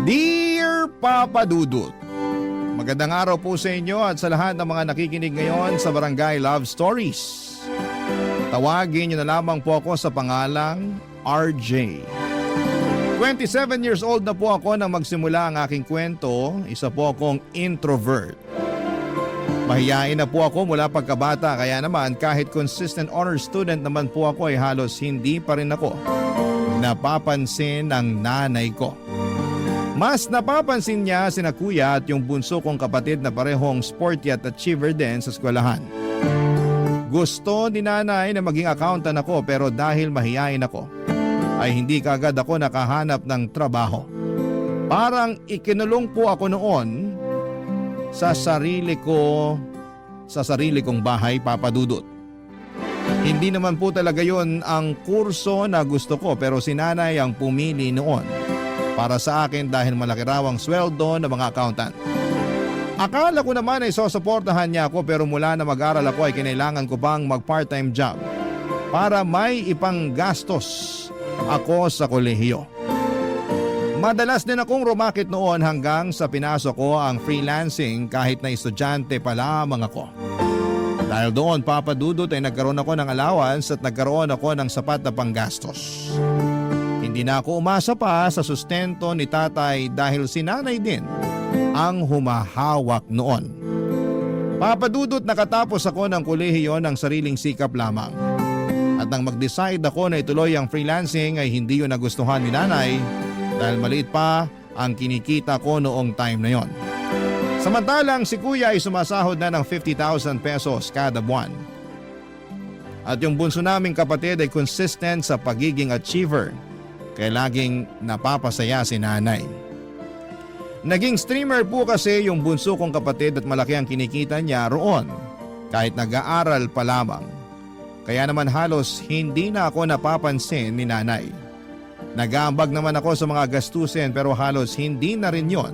Dear Papa Dudut, magandang araw po sa inyo at sa lahat ng mga nakikinig ngayon sa Barangay Love Stories. Tawagin niyo na lamang po ako sa pangalang RJ. 27 years old na po ako nang magsimula ang aking kwento. Isa po akong introvert. Mahiyain na po ako mula pagkabata, kaya naman kahit consistent honor student naman po ako ay halos hindi pa rin ako napapansin ng nanay ko. Mas napapansin niya sina kuya at yung bunso kong kapatid na parehong sporty at achiever din sa eskwelahan. Gusto ni nanay na maging accountant ako, pero dahil mahiyain ako ay hindi kaagad ako nakahanap ng trabaho. Parang ikinulong po ako noon sa sarili kong bahay, Papa Dudut. Hindi naman po talaga yon ang kurso na gusto ko, pero si nanay ang pumili noon para sa akin dahil malaki raw ang sweldo ng mga accountant. Akala ko naman ay sosuportahan niya ako, pero mula na mag-aral ako ay kinailangan ko pang mag-part-time job para may ipanggastos ako sa kolehiyo. Madalas din akong rumakit noon hanggang sa pinasok ko ang freelancing kahit na estudyante pa lamang ako. Dahil doon, Papa Dudut, ay nagkaroon ako ng allowance at nagkaroon ako ng sapat na panggastos. Hindi na ako umasa pa sa sustento ni tatay dahil si nanay din ang humahawak noon. Papa Dudut, nakatapos ako ng kolehiyo ng sariling sikap lamang. At nang mag-decide ako na ituloy ang freelancing ay hindi yun nagustuhan ni nanay dahil maliit pa ang kinikita ko noong time na yon. Samantalang si kuya ay sumasahod na ng 50,000 pesos kada buwan. At yung bunso naming kapatid ay consistent sa pagiging achiever kaya laging napapasaya si nanay. Naging streamer po kasi yung bunso kong kapatid at malaki ang kinikita niya roon kahit nag-aaral pa lamang. Kaya naman halos hindi na ako napapansin ni nanay. Nag-aambag naman ako sa mga gastusin, pero halos hindi na rin yon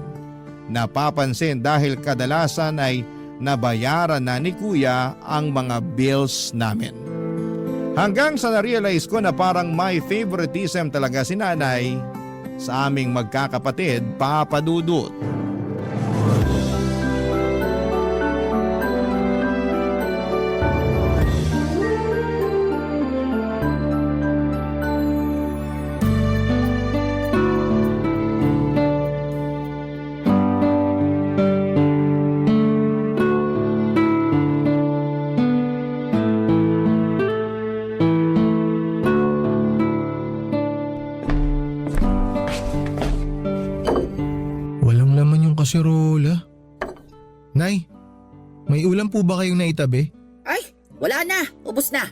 napapansin dahil kadalasan ay nabayaran na ni kuya ang mga bills namin. Hanggang sa na-realize ko na parang may favoritism talaga si nanay sa aming magkakapatid, Papa Dudut. Kasirola. Nay, may ulam po ba kayong naitabi? Ay, wala na. Ubus na.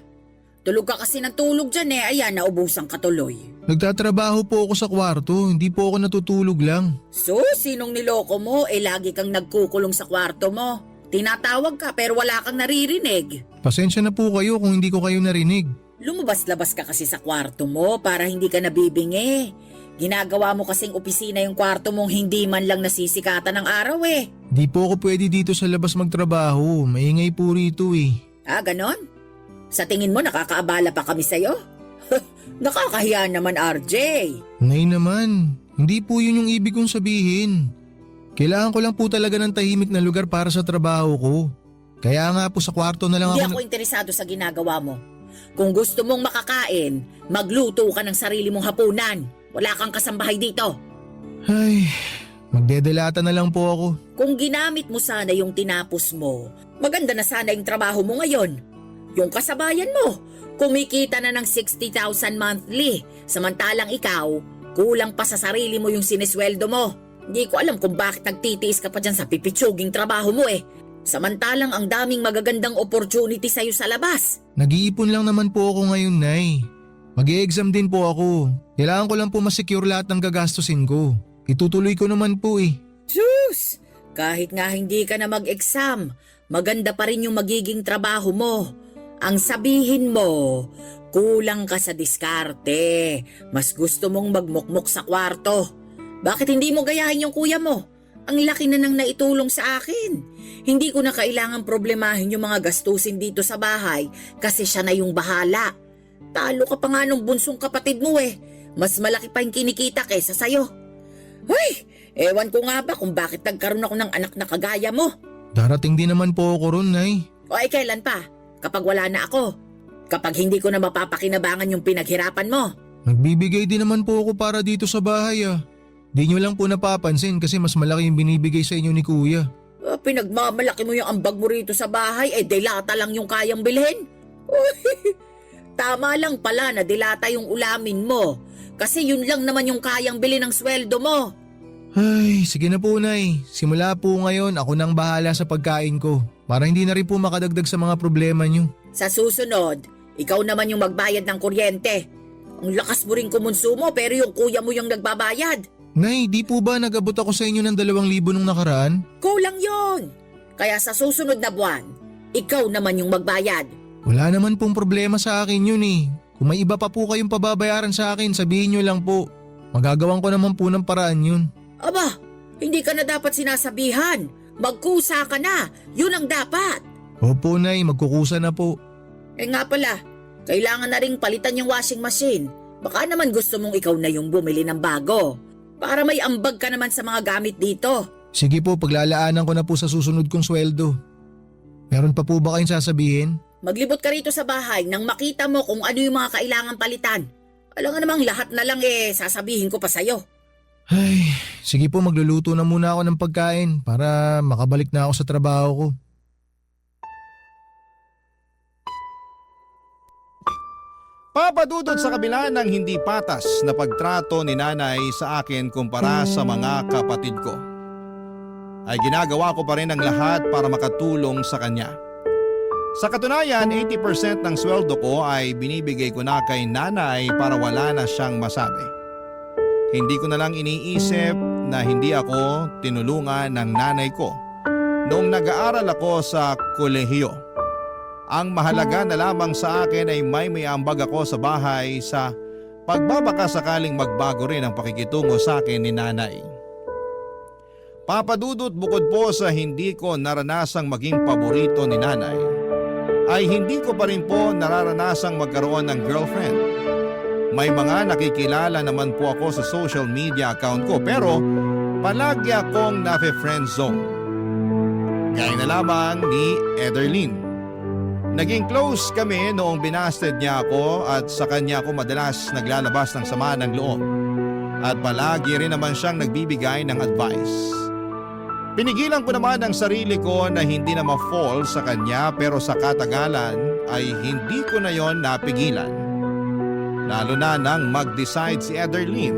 Tulog ka kasi ng tulog dyan eh. Ayan, naubusan ka tuloy. Nagtatrabaho po ako sa kwarto, hindi po ako natutulog lang. So, sinong niloko mo? Lagi kang nagkukulong sa kwarto mo. Tinatawag ka pero wala kang naririnig. Pasensya na po kayo kung hindi ko kayo narinig. Lumabas-labas ka kasi sa kwarto mo para hindi ka nabibingi. Ginagawa mo kasing opisina yung kwarto mong hindi man lang nasisikatan ng araw eh. Di po ako pwede dito sa labas magtrabaho, maingay po rito eh. Ah, ganon? Sa tingin mo nakakaabala pa kami sa'yo? Nakakahiya naman, RJ. Nay naman, hindi po yun yung ibig kong sabihin. Kailangan ko lang po talaga ng tahimik na lugar para sa trabaho ko. Kaya nga po sa kwarto na lang Hindi ako... ako interesado sa ginagawa mo. Kung gusto mong makakain, magluto ka ng sarili mong hapunan. Wala kang kasambahay dito. Ay, magdedelata na lang po ako. Kung ginamit mo sana yung tinapos mo, maganda na sana yung trabaho mo ngayon. Yung kasabayan mo, kumikita na ng 60,000 monthly. Samantalang ikaw, kulang pa sa sarili mo yung sinesweldo mo. Hindi ko alam kung bakit nagtitiis ka pa dyan sa pipitsuging trabaho mo eh. Samantalang ang daming magagandang opportunity sa'yo sa labas. Nag-iipon lang naman po ako ngayon, Nay. Mag-i-exam din po ako. Kailangan ko lang po masecure lahat ng gagastusin ko. Itutuloy ko naman po eh. Sus! Kahit nga hindi ka na mag-exam, maganda pa rin yung magiging trabaho mo. Ang sabihin mo, kulang ka sa diskarte. Mas gusto mong magmukmok sa kwarto. Bakit hindi mo gayahin yung kuya mo? Ang laki na nang naitulong sa akin. Hindi ko na kailangan problemahin yung mga gastusin dito sa bahay kasi siya na yung bahala. Talo ka pa nga nung bunsong kapatid mo eh. Mas malaki pa yung kinikita kaysa sa'yo. Ay, Ewan ko nga ba kung bakit nagkaroon ako ng anak na kagaya mo. Darating din naman po ako ron, Nay. O kailan pa? Kapag wala na ako. Kapag hindi ko na mapapakinabangan yung pinaghirapan mo. Nagbibigay din naman po ako para dito sa bahay ah. Di nyo lang po napapansin kasi mas malaki yung binibigay sa inyo ni Kuya. Pinagmamalaki mo yung ambag mo rito sa bahay, dilata lang yung kayang bilhin. Uy, tama lang pala na dilata yung ulamin mo. Kasi yun lang naman yung kayang bilhin ng sweldo mo. Ay, sige na po, Nay. Simula po ngayon ako nang bahala sa pagkain ko para hindi na rin po makadagdag sa mga problema nyo. Sa susunod, ikaw naman yung magbayad ng kuryente. Ang lakas mo rin kumonsumo pero yung kuya mo yung nagbabayad. Nay, di po ba nag-abot ako sa inyo ng 2,000 nung nakaraan? Kulang yon. Kaya sa susunod na buwan, ikaw naman yung magbayad. Wala naman pong problema sa akin yun eh. Kung may iba pa po kayong pababayaran sa akin, sabihin nyo lang po. Magagawan ko naman po ng paraan yun. Aba, hindi ka na dapat sinasabihan. Magkusa ka na. Yun ang dapat. Opo, Nay, magkukusa na po. Nga pala, kailangan na ring palitan yung washing machine. Baka naman gusto mong ikaw na yung bumili ng bago. Para may ambag ka naman sa mga gamit dito. Sige po, paglalaanan ko na po sa susunod kong sweldo. Meron pa po ba kayong sasabihin? Maglibot ka rito sa bahay nang makita mo kung ano yung mga kailangan palitan. Alam nga namang lahat na lang sasabihin ko pa sa'yo. Ay, sige po, magluluto na muna ako ng pagkain para makabalik na ako sa trabaho ko. Papadudod sa kabila ng hindi patas na pagtrato ni nanay sa akin kumpara sa mga kapatid ko, ay ginagawa ko pa rin ang lahat para makatulong sa kanya. Sa katunayan, 80% ng sweldo ko ay binibigay ko na kay nanay para wala na siyang masabi. Hindi ko na lang iniisip na hindi ako tinulungan ng nanay ko noong nag-aaral ako sa kolehiyo. Ang mahalaga na lamang sa akin ay may ambag ako sa bahay sa pagbabaka sakaling magbago rin ang pakikitungo sa akin ni nanay. Papadudot, bukod po sa hindi ko naranasang maging paborito ni nanay, ay hindi ko pa rin po nararanasang magkaroon ng girlfriend. May mga nakikilala naman po ako sa social media account ko pero palagi akong nafe-friend zone. Gaya na lamang ni Ederlyn. Naging close kami noong binasted niya ako at sa kanya ako madalas naglalabas ng sama ng loob. At palagi rin naman siyang nagbibigay ng advice. Pinigilan ko naman ang sarili ko na hindi na ma-fall sa kanya pero sa katagalan ay hindi ko na yon napigilan. Lalo na nang mag-decide si Ederlyn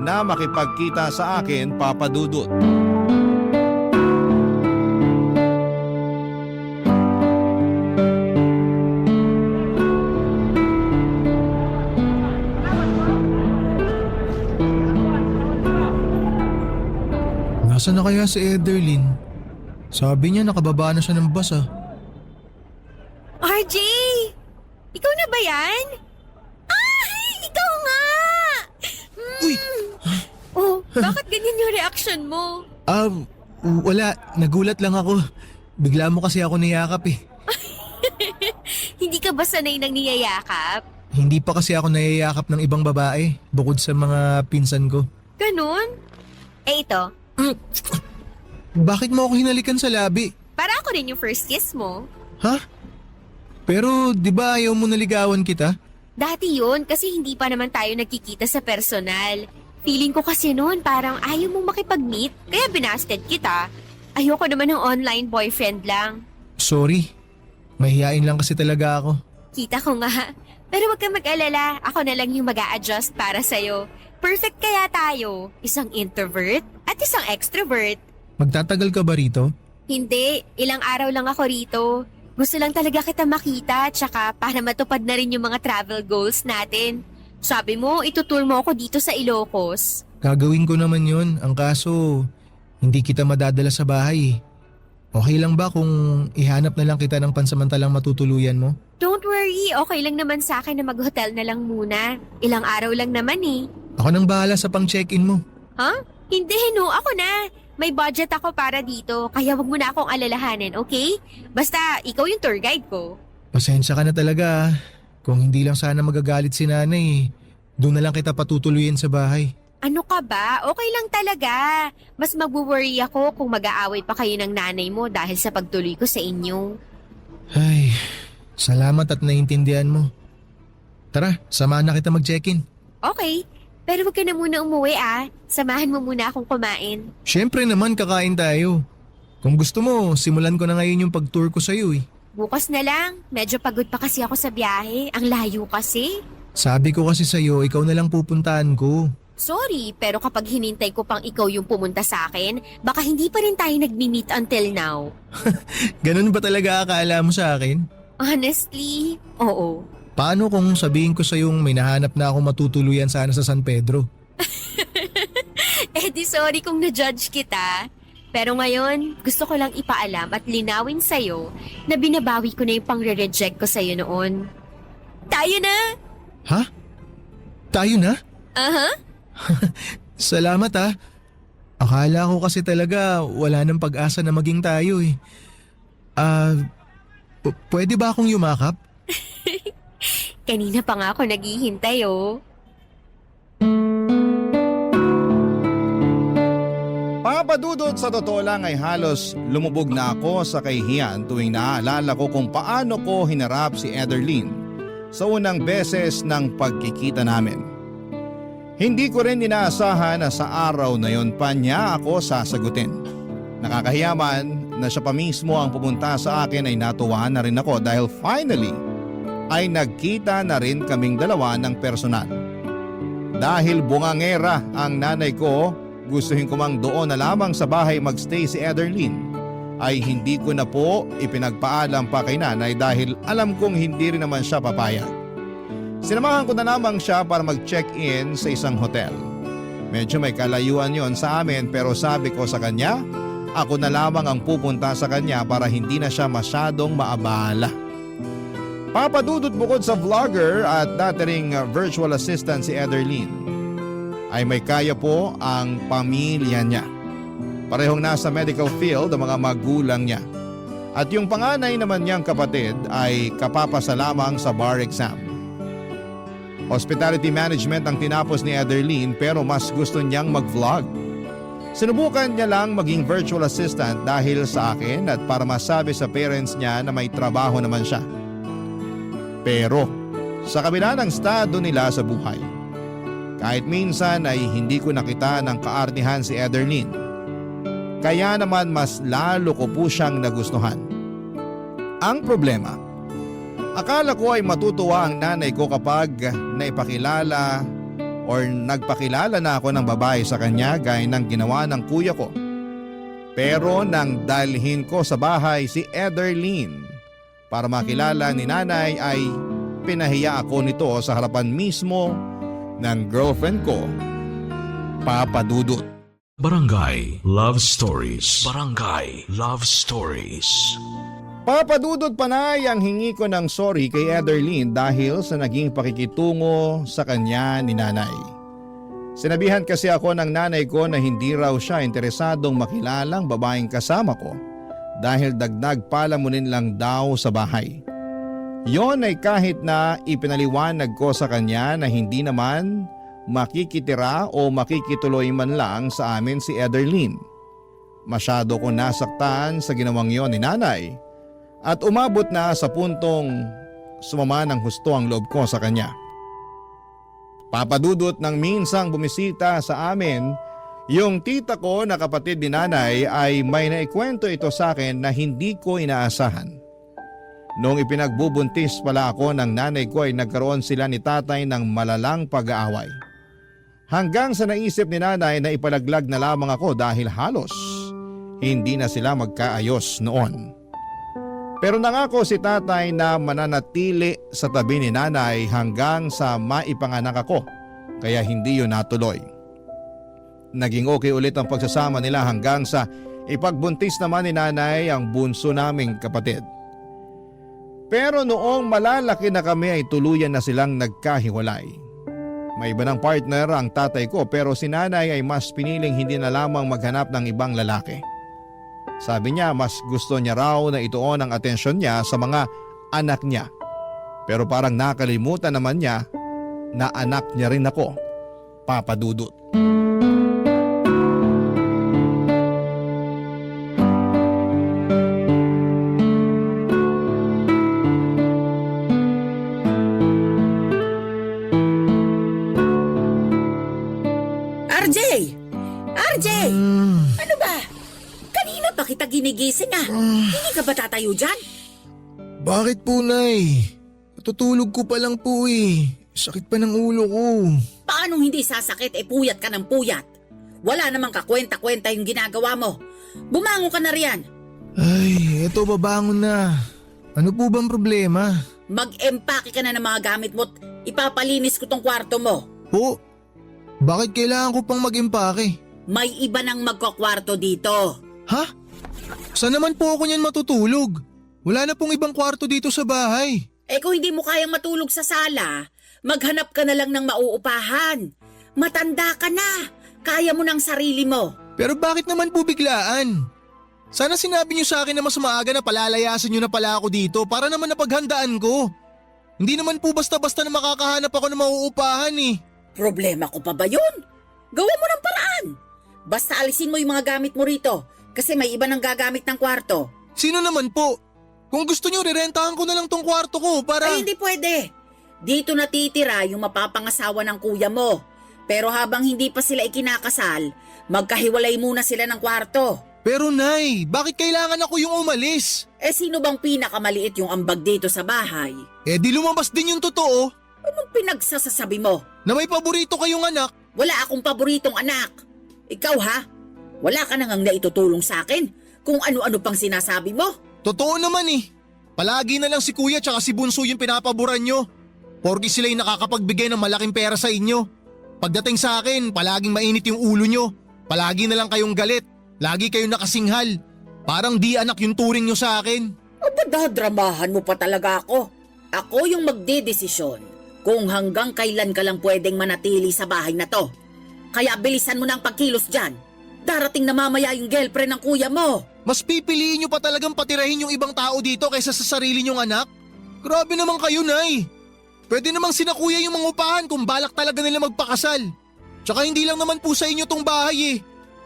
na makipagkita sa akin, Papadudot. Nasaan na kaya si Ederlyn? Sabi niya nakababa na siya ng bus ah. RJ! Ikaw na ba yan? Ay! Ikaw nga! Uy! Oh, bakit ganyan yung reaction mo? Wala. Nagulat lang ako. Bigla mo kasi ako niyakap eh. Hindi ka ba sanay nang niyayakap? Hindi pa kasi ako niyayakap ng ibang babae bukod sa mga pinsan ko. Ganun? Ito, Bakit mo ako hinalikan sa labi? para ako rin yung first kiss mo. Ha? Pero di ba ayaw mo naligawan kita? Dati yun kasi hindi pa naman tayo nagkikita sa personal. Feeling ko kasi noon parang ayaw mong makipag-meet kaya binasted kita. Ayoko naman ng online boyfriend lang. Sorry. Mahihain lang kasi talaga ako. Kita ko nga. Pero wag kang mag-alala, ako na lang yung mag-a-adjust para sa'yo. Perfect kaya tayo. Isang introvert at isang extrovert. Magtatagal ka ba rito? Hindi, ilang araw lang ako rito. Gusto lang talaga kita makita tsaka para matupad na rin yung mga travel goals natin. Sabi mo, itutour mo ako dito sa Ilocos. Gagawin ko naman yun. Ang kaso, hindi kita madadala sa bahay. Okay lang ba kung ihanap na lang kita ng pansamantalang matutuluyan mo? Don't worry, okay lang naman sa akin na mag-hotel na lang muna. Ilang araw lang naman eh. Ako nang bahala sa pang-check-in mo. Huh? Hindi, no, ako na. May budget ako para dito, kaya wag mo na akong alalahanin, okay? Basta, ikaw yung tour guide ko. Pasensya ka na talaga. Kung hindi lang sana magagalit si nanay, doon na lang kita patutuluyin sa bahay. Ano ka ba? Okay lang talaga. Mas mag-worry ako kung mag-aaway pa kayo ng nanay mo dahil sa pagtuloy ko sa inyo. Ay, salamat at naiintindihan mo. Tara, samahan na kita mag-check-in. Okay, pero wag ka na muna umuwi Samahan mo muna akong kumain. Siyempre naman kakain tayo. Kung gusto mo, simulan ko na ngayon yung pag-tour ko sa'yo eh. Bukas na lang. Medyo pagod pa kasi ako sa biyahe. Ang layo kasi. Sabi ko kasi sa'yo, ikaw na lang pupuntahan ko. Sorry, pero kapag hinintay ko pang ikaw yung pumunta sa akin, baka hindi pa rin tayo nagmi-meet until now. Ganun ba talaga akala mo sa akin? Honestly, oo. Paano kung sabihin ko sa'yong may nahanap na akong matutuluyan sana sa San Pedro? Eh di sorry kung na-judge kita. Pero ngayon, gusto ko lang ipaalam at linawin sa'yo na binabawi ko na yung pang-reject ko sa'yo noon. Tayo na! Ha? Tayo na? Aha. Salamat ha. Akala ko kasi talaga wala nang pag-asa na maging tayo eh. Pwede ba akong yumakap? Kanina pa nga ako naghihintay Papadudot, sa totoo lang ay halos lumubog na ako sa kahihiyan tuwing naaalala ko kung paano ko hinarap si Ederlyn sa unang beses ng pagkikita namin. Hindi ko rin inaasahan na sa araw na yon pa niya ako sasagutin. Nakakahiyaman na siya pa mismo ang pumunta sa akin ay natuwa na rin ako dahil finally ay nagkita na rin kaming dalawa ng personal. Dahil bungangera ang nanay ko, gustuhin ko mang doon na lamang sa bahay magstay si Ederlyn, ay hindi ko na po ipinagpaalam pa kay nanay dahil alam kong hindi rin naman siya papayag. Sinamahan ko na lamang siya para mag-check-in sa isang hotel. Medyo may kalayuan yon sa amin pero sabi ko sa kanya, ako na lamang ang pupunta sa kanya para hindi na siya masyadong maabala. Papadudot, bukod sa vlogger at dating virtual assistant si Ederlyn, ay may kaya po ang pamilya niya. Parehong nasa medical field ang mga magulang niya. At yung panganay naman niyang kapatid ay kapapasa lamang sa bar exam. Hospitality management ang tinapos ni Ederlyn pero mas gusto niyang mag-vlog. Sinubukan niya lang maging virtual assistant dahil sa akin at para masabi sa parents niya na may trabaho naman siya. Pero sa kabila ng estado nila sa buhay, kahit minsan ay hindi ko nakita ng kaartihan si Ederlyn. Kaya naman mas lalo ko po siyang nagustuhan. Ang problema, akala ko ay matutuwa ang nanay ko kapag naipakilala or nagpakilala na ako ng babae sa kanya gaya ng ginawa ng kuya ko. Pero nang dalhin ko sa bahay si Ederlyn para makilala ni nanay ay pinahiya ako nito sa harapan mismo ng girlfriend ko, Papadudot. Barangay Love Stories. Barangay Love Stories. Papadudot, panay ang hingi ko ng sorry kay Ederlyn dahil sa naging pakikitungo sa kanya ni nanay. Sinabihan kasi ako ng nanay ko na hindi raw siya interesadong makilalang babaeng kasama ko dahil dagdag palamunin lang daw sa bahay. Yon ay kahit na ipinaliwanag ko sa kanya na hindi naman makikitira o makikituloy man lang sa amin si Ederlyn. Masyado ko nasaktan sa ginawang yon ni nanay. At umabot na sa puntong sumama ng husto ang loob ko sa kanya. Papadudot, nang minsang bumisita sa amin, yung tita ko na kapatid ni nanay ay may naikwento ito sa akin na hindi ko inaasahan. Noong ipinagbubuntis pala ako ng nanay ko ay nagkaroon sila ni tatay ng malalang pag-aaway. Hanggang sa naisip ni nanay na ipalaglag na lamang ako dahil halos hindi na sila magkaayos noon. Pero nangako si tatay na mananatili sa tabi ni nanay hanggang sa maipanganak ako, kaya hindi yun natuloy. Naging okay ulit ang pagsasama nila hanggang sa ipagbuntis naman ni nanay ang bunso naming kapatid. Pero noong malalaki na kami ay tuluyan na silang nagkahiwalay. May iba ng partner ang tatay ko pero si nanay ay mas piniling hindi na lamang maghanap ng ibang lalaki. Sabi niya mas gusto niya raw na ituon ang atensyon niya sa mga anak niya. Pero parang nakalimutan naman niya na anak niya rin ako, Papadudot. RJ! Ano ba? Kanina pa kita ginigising ah. Hindi ka ba tatayo dyan? Bakit po, Nay? Natutulog ko pa lang po eh. Sakit pa ng ulo ko. Paano hindi sasakit puyat ka ng puyat? Wala namang kakwenta-kwenta yung ginagawa mo. Bumangon ka na riyan. Ay, eto babangon na. Ano po bang problema? Mag-empake ka na ng mga gamit mo at ipapalinis ko tong kwarto mo. Po, bakit kailangan ko pang mag-impake? May iba nang magkakwarto dito. Ha? Saan naman po ako niyan matutulog? Wala na pong ibang kwarto dito sa bahay. Kung hindi mo kayang matulog sa sala, maghanap ka na lang ng mauupahan. Matanda ka na. Kaya mo ng sarili mo. Pero bakit naman po biglaan? Sana sinabi niyo sa akin na mas maaga na palalayasin niyo na pala ako dito para naman napaghandaan ko. Hindi naman po basta-basta na makakahanap ako ng mauupahan eh. Problema ko pa ba yun? Gawin mo ng paraan. Basta alisin mo yung mga gamit mo rito kasi may iba nang gagamit ng kwarto. Sino naman po? Kung gusto niyo, rirentahan ko na lang tong kwarto ko para… Ay, hindi pwede. Dito natitira yung mapapangasawa ng kuya mo. Pero habang hindi pa sila ikinakasal, magkahiwalay muna sila ng kwarto. Pero Nay, bakit kailangan ako yung umalis? Sino bang pinakamaliit yung ambag dito sa bahay? Di lumabas din yung totoo Anong pinagsasasabi mo? na may paborito kayong anak. Wala akong paboritong anak. Ikaw ha? Wala ka nang naitutulong sa akin kung ano-ano pang sinasabi mo. Totoo naman eh. Palagi na lang si kuya tsaka si Bunso yung pinapaboran nyo. Porki sila yung nakakapagbigay ng malaking pera sa inyo. Pagdating sa akin, palaging mainit yung ulo nyo. Palagi na lang kayong galit. Lagi kayong nakasinghal. Parang di anak yung turing nyo sa akin. Dadramahan mo pa talaga ako. Ako yung magdedesisyon kung hanggang kailan ka lang pwedeng manatili sa bahay na to. Kaya bilisan mo na ang pagkilos dyan. Darating na mamaya yung girlfriend ng kuya mo. Mas pipiliin nyo pa talagang patirahin yung ibang tao dito kaysa sa sarili nyong anak? Grabe naman kayo, Nay. Pwede namang sina kuya yung mangupahan kung balak talaga nila magpakasal. Tsaka hindi lang naman po sa inyo tong bahay eh.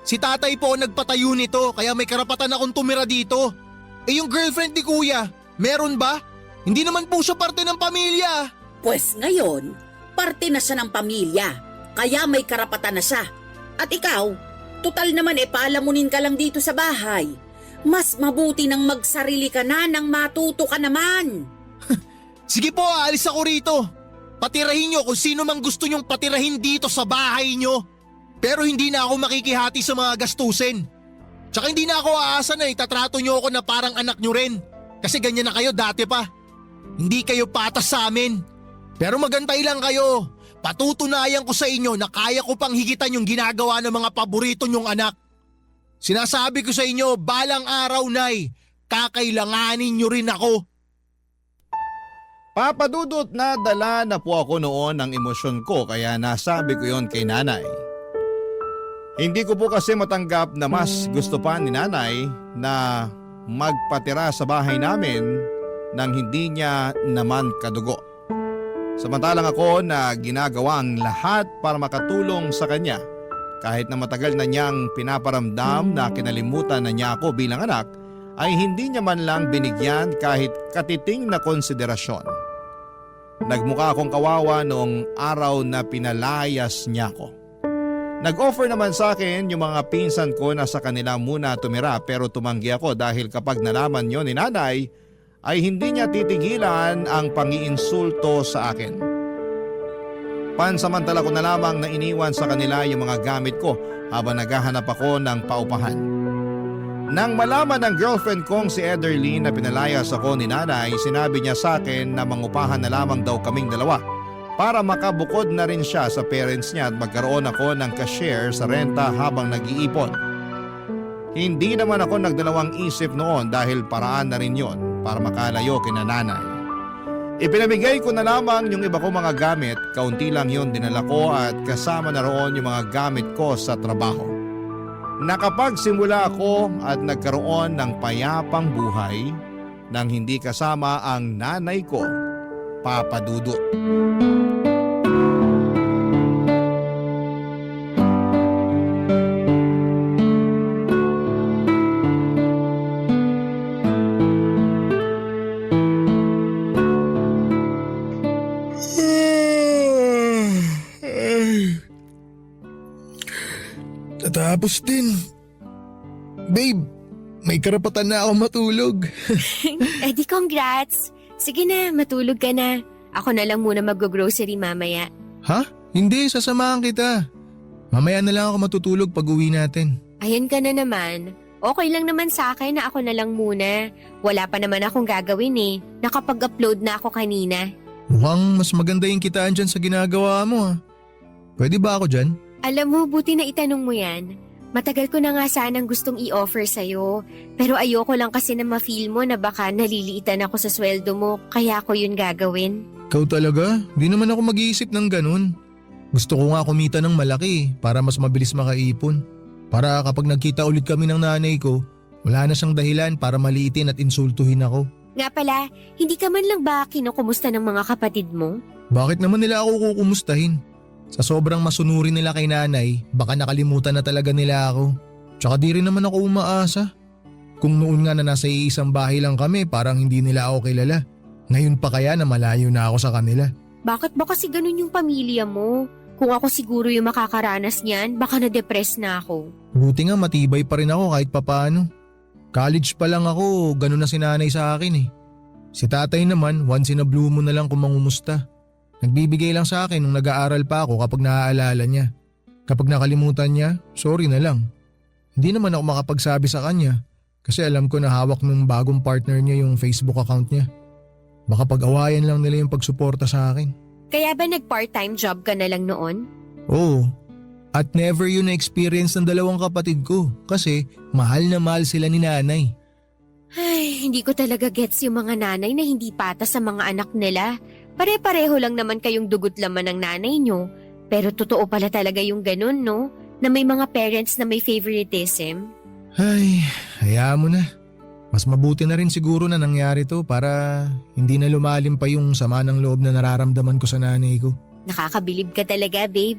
Si tatay po nagpatayo nito kaya may karapatan akong tumira dito. Yung girlfriend ni kuya, meron ba? Hindi naman po siya parte ng pamilya. Pues ngayon, parte na siya ng pamilya. Kaya may karapatan na siya. At ikaw, total naman paalamunin ka lang dito sa bahay. Mas mabuti nang magsarili ka na nang matuto ka naman. Sige po, aalis ako rito. Patirahin nyo kung sino mang gusto nyong patirahin dito sa bahay nyo. Pero hindi na ako makikihati sa mga gastusin. Tsaka hindi na ako aasa na itatrato nyo ako na parang anak nyo rin. Kasi ganyan na kayo dati pa. Hindi kayo patas sa amin. Pero magantay lang kayo. Patutunayan ko sa inyo na kaya ko pang higitan yung ginagawa ng mga paborito nyong anak. Sinasabi ko sa inyo, balang araw, Nay, kakailanganin nyo rin ako. Papadudot na dala na po ako noon ng emosyon ko kaya nasabi ko yon kay nanay. Hindi ko po kasi matanggap na mas gusto pa ni nanay na magpatira sa bahay namin nang hindi niya naman kadugo. Samantalang ako na ginagawa ang lahat para makatulong sa kanya. Kahit na matagal na niyang pinaparamdam na kinalimutan na niya ako bilang anak, ay hindi niya man lang binigyan kahit katiting na konsiderasyon. Nagmukha akong kawawa noong araw na pinalayas niya ako. Nag-offer naman sa akin yung mga pinsan ko na sa kanila muna tumira pero tumanggi ako dahil kapag nalaman yon ni nanay ay hindi niya titigilan ang pangiinsulto sa akin. Pansamantala ko na lamang na iniwan sa kanila yung mga gamit ko habang naghahanap ako ng paupahan. Nang malaman ng girlfriend kong si Ederlyn na pinalayas ako ni nanay, sinabi niya sa akin na mangupahan na lamang daw kaming dalawa para makabukod na rin siya sa parents niya at magkaroon ako ng ka-share sa renta habang nag-iipon. Hindi naman ako nagdalawang isip noon dahil paraan na rin yon para makalayo kina nanay. Ipinamigay ko na lamang yung iba ko mga gamit, kaunti lang yon dinala ko at kasama na roon yung mga gamit ko sa trabaho. Nakapagsimula ako at nagkaroon ng payapang buhay nang hindi kasama ang nanay ko, Papa Dudut. Natapos Tapos din, babe, may karapatan na ako matulog. Eh di congrats. Sige na, matulog ka na. Ako na lang muna mag-grocery mamaya. Ha? Hindi, sasamahan kita. Mamaya na lang ako matutulog pag uwi natin. Ayan ka na naman. Okay lang naman sa akin na ako na lang muna. Wala pa naman akong gagawin eh. Nakapag-upload na ako kanina. Mukhang mas maganda yung kitaan dyan sa ginagawa mo ha. Pwede ba ako dyan? Alam mo, buti na itanong mo yan. Matagal ko na nga sanang gustong i-offer sa'yo. Pero ayoko lang kasi na ma-feel mo na baka naliliitan ako sa sweldo mo, kaya ako yun gagawin. Ikaw talaga? Di naman ako mag-iisip ng ganun. Gusto ko nga kumita ng malaki para mas mabilis makaipon. Para kapag nagkita ulit kami ng nanay ko, wala na siyang dahilan para maliitin at insultuhin ako. Nga pala, hindi ka man lang ba kinukumusta ng mga kapatid mo? Bakit naman nila ako kukumustahin? Sa sobrang masunurin nila kay nanay, baka nakalimutan na talaga nila ako. Tsaka di rin naman ako umaasa. Kung noon nga na nasa iisang bahay lang kami, parang hindi nila ako kilala. Ngayon pa kaya na malayo na ako sa kanila. Bakit ba kasi ganun yung pamilya mo? Kung ako siguro yung makakaranas niyan, baka na-depress na ako. Buti nga matibay pa rin ako kahit papaano. College pa lang ako, ganun na si nanay sa akin eh. Si tatay naman, once in a blue moon na lang kung mangumusta. Nagbibigay lang sa akin nung nag-aaral pa ako kapag naaalala niya. Kapag nakalimutan niya, sorry na lang. Hindi naman ako makapagsabi sa kanya kasi alam ko na hawak nung bagong partner niya yung Facebook account niya. Baka pag-awayan lang nila yung pagsuporta sa akin. Kaya ba nag-part-time job ka na lang noon? Oo. At never yun na-experience ng dalawang kapatid ko kasi mahal na mahal sila ni nanay. Ay, hindi ko talaga gets yung mga nanay na hindi patas sa mga anak nila. Pare-pareho lang naman kayong dugot laman ng nanay nyo. Pero totoo pala talaga yung ganun, no? Na may mga parents na may favoritism. Ay, hayaan mo na. Mas mabuti na rin siguro na nangyari to para hindi na lumalim pa yung sama ng loob na nararamdaman ko sa nanay ko. Nakakabilib ka talaga, babe.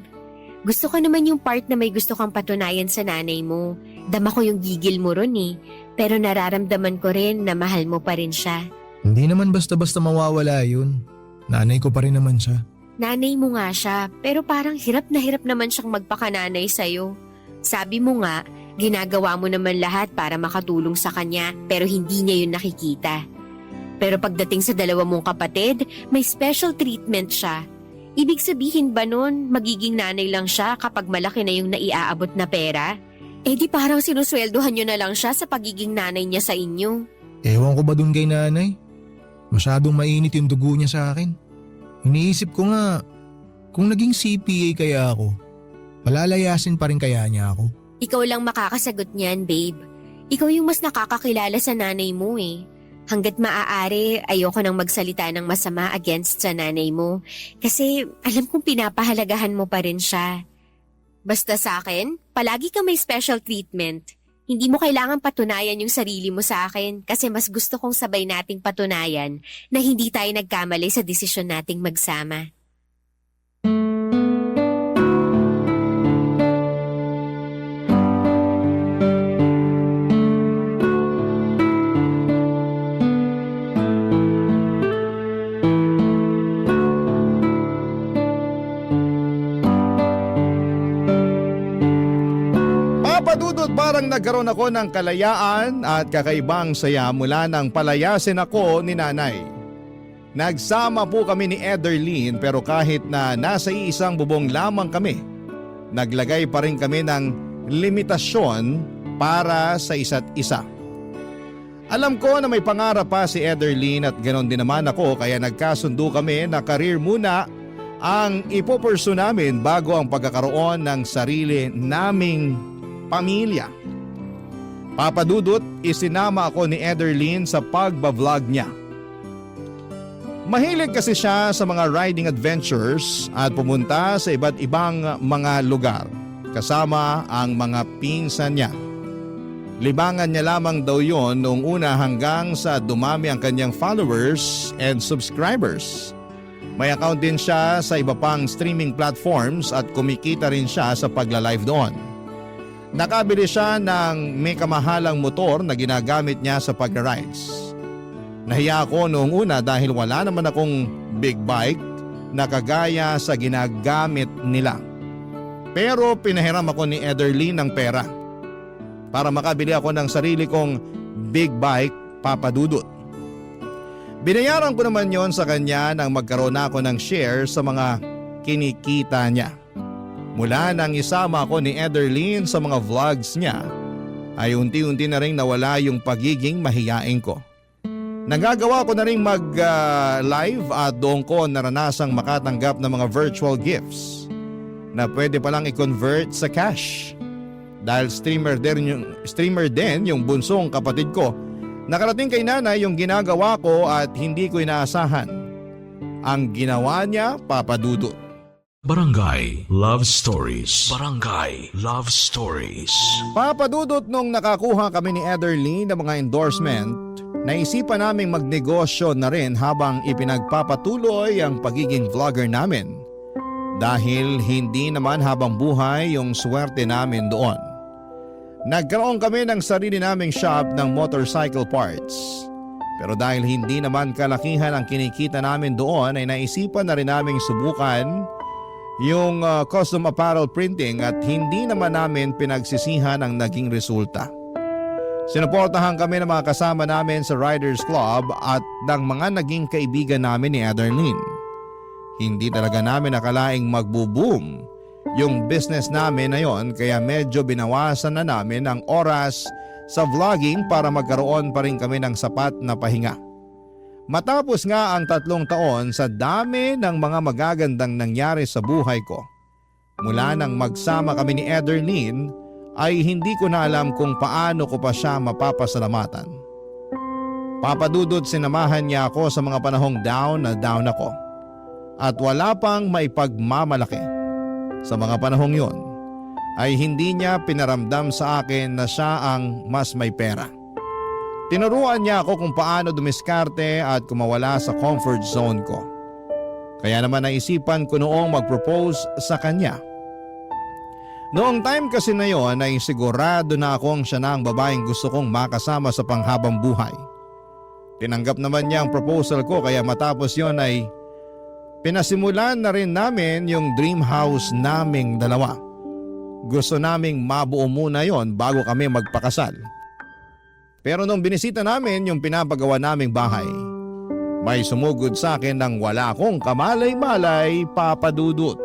Gusto ko naman yung part na may gusto kang patunayan sa nanay mo. Dama ko yung gigil mo ron eh. Pero nararamdaman ko rin na mahal mo pa rin siya. Hindi naman basta-basta mawawala yun. Nanay ko pa rin naman siya. Nanay mo nga siya, pero parang hirap na hirap naman siyang magpakananay sa'yo. Sabi mo nga, ginagawa mo naman lahat para makatulong sa kanya pero hindi niya yun nakikita. Pero pagdating sa dalawa mong kapatid, may special treatment siya. Ibig sabihin ba nun, magiging nanay lang siya kapag malaki na yung naiaabot na pera? Eh di parang sinusweldohan nyo na lang siya sa pagiging nanay niya sa inyo. Ewan ko ba dun kay nanay? Masyadong mainit yung dugo niya sa akin. Iniisip ko nga, kung naging CPA kaya ako, palalayasin pa rin kaya niya ako. Ikaw lang makakasagot niyan, babe. Ikaw yung mas nakakakilala sa nanay mo eh. Hanggat maaari, ayoko nang magsalita ng masama against sa nanay mo. Kasi alam kong pinapahalagahan mo pa rin siya. Basta sa akin, palagi ka may special treatment. Hindi mo kailangan patunayan yung sarili mo sa akin kasi mas gusto kong sabay nating patunayan na hindi tayo nagkamali sa desisyon nating magsama. Papadudot, parang nagkaroon ako ng kalayaan at kakaibang saya mula nang palayasin ako ni nanay. Nagsama po kami ni Ederlyn pero kahit na nasa iisang bubong lamang kami, naglagay pa rin kami ng limitasyon para sa isa't isa. Alam ko na may pangarap pa si Ederlyn at ganon din naman ako kaya nagkasundo kami na career muna ang ipopursu namin bago ang pagkakaroon ng sarili naming pamilya. Papadudot, isinama ako ni Ederlyn sa pagbablog niya. Mahilig kasi siya sa mga riding adventures at pumunta sa iba't ibang mga lugar kasama ang mga pinsan niya. Libangan niya lamang daw yon noong una hanggang sa dumami ang kanyang followers and subscribers. May account din siya sa iba pang streaming platforms at kumikita rin siya sa pagla-live doon. Nakabili siya ng may kamahalang motor na ginagamit niya sa pag-rides. Nahiya ako noong una dahil wala naman akong big bike na kagaya sa ginagamit nila. Pero pinahiram ako ni Ederlyn ng pera. para makabili ako ng sarili kong big bike, Papa Dudut. Binayaran ko naman yon sa kanya nang magkaroon ako ng share sa mga kinikita niya. Mula nang isama ako ni Ederlyn sa mga vlogs niya, ay unti-unti na rin nawala yung pagiging mahiyain ko. Nagagawa ko na rin mag-live at doon ko naranasang makatanggap ng mga virtual gifts na pwede palang i-convert sa cash. Dahil streamer din yung bunsong kapatid ko, nakarating kay nanay yung ginagawa ko at hindi ko inaasahan. Ang ginawa niya, Papa Dudut. Barangay Love Stories. Barangay Love Stories. Papa Dudut, nung nakakuha kami ni Ederlyn ng mga endorsement, naisipan naming magnegosyo na rin habang ipinagpapatuloy ang pagiging vlogger namin. Dahil hindi naman habang buhay yung swerte namin doon. Nagkaroon kami ng sarili naming shop ng motorcycle parts. Pero dahil hindi naman kalakihan ang kinikita namin doon ay naisipan na rin naming subukan yung custom apparel printing at hindi naman namin pinagsisihan ang naging resulta. Sinuportahan kami ng mga kasama namin sa Riders Club at ng mga naging kaibigan namin ni Ederlyn. Hindi talaga namin nakalaing magbo-boom yung business namin na yon, kaya medyo binawasan na namin ang oras sa vlogging para magkaroon pa rin kami ng sapat na pahinga. Matapos nga ang 3 taon, sa dami ng mga magagandang nangyari sa buhay ko, mula nang magsama kami ni Ederlyn ay hindi ko na alam kung paano ko pa siya mapapasalamatan. Papa Dudut, sinamahan niya ako sa mga panahong down na down ako at wala pang maipagmamalaki. Sa mga panahong yon ay hindi niya pinaramdam sa akin na siya ang mas may pera. Tinuruan niya ako kung paano dumiskarte at kumawala sa comfort zone ko. Kaya naman naisipan ko noong mag-propose sa kanya. Noong time kasi na yon ay sigurado na akong siya na ang babaeng gusto kong makasama sa panghabang buhay. Tinanggap naman niya ang proposal ko, kaya matapos yon ay pinasimulan na rin namin yung dream house naming dalawa. Gusto naming mabuo muna yon bago kami magpakasal. Pero nung binisita namin yung pinapagawa naming bahay, may sumugod sa akin ng wala akong kamalay-malay, Papa Dudut.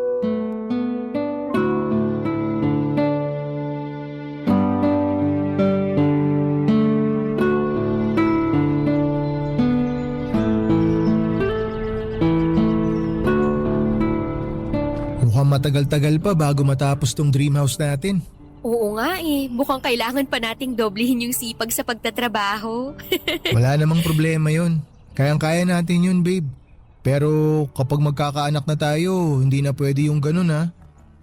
Mukhang matagal-tagal pa bago matapos tong dream house natin. Oo nga eh, mukhang kailangan pa nating doblehin yung sipag sa pagtatrabaho. Wala namang problema yun. Kayang-kaya natin yun, babe. Pero kapag magkakaanak na tayo, hindi na pwede yung ganun ha.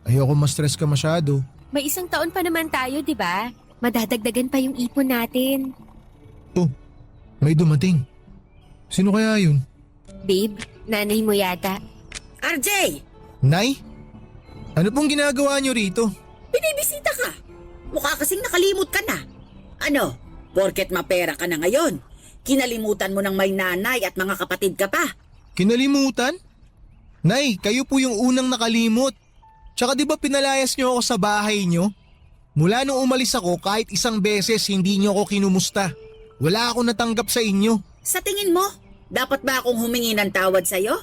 Ayoko ma-stress ka masyado. May 1 taon pa naman tayo, di ba? Madadagdagan pa yung ipon natin. Oh, may dumating. Sino kaya yun? Babe, nanay mo yata. RJ! Nay? Ano pong ginagawa niyo rito? Binibisita ka. Mukha kasing nakalimot ka na. Ano? Porket mapera ka na ngayon. Kinalimutan mo ng may nanay at mga kapatid ka pa. Kinalimutan? Nay, kayo po yung unang nakalimot. Tsaka di ba pinalayas niyo ako sa bahay niyo? Mula nung umalis ako, kahit 1 beses hindi niyo ako kinumusta. Wala akong natanggap sa inyo. Sa tingin mo, dapat ba akong humingi ng tawad sa'yo?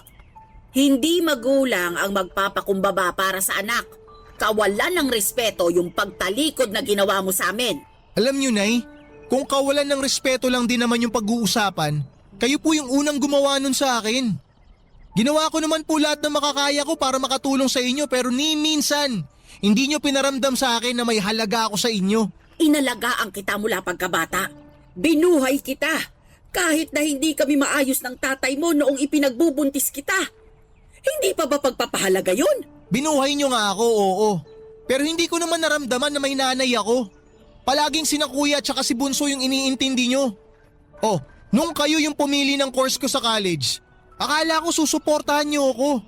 Hindi magulang ang magpapakumbaba para sa anak. Kawalan ng respeto yung pagtalikod na ginawa mo sa amin. Alam niyo, Nay, kung kawalan ng respeto lang din naman yung pag-uusapan, kayo po yung unang gumawa nun sa akin. Ginawa ko naman po lahat ng makakaya ko para makatulong sa inyo, pero ni minsan, hindi niyo pinaramdam sa akin na may halaga ako sa inyo. Inalagaan kita mula pagkabata. Binuhay kita. Kahit na hindi kami maayos ng tatay mo noong ipinagbubuntis kita. Hindi pa ba pagpapahalaga yun? Binuhay niyo nga ako, oo. Pero hindi ko naman naramdaman na may nanay ako. Palaging sina kuya at saka si Bunso yung iniintindi niyo. Oh, nung kayo yung pumili ng course ko sa college, akala ko susuportahan niyo ako.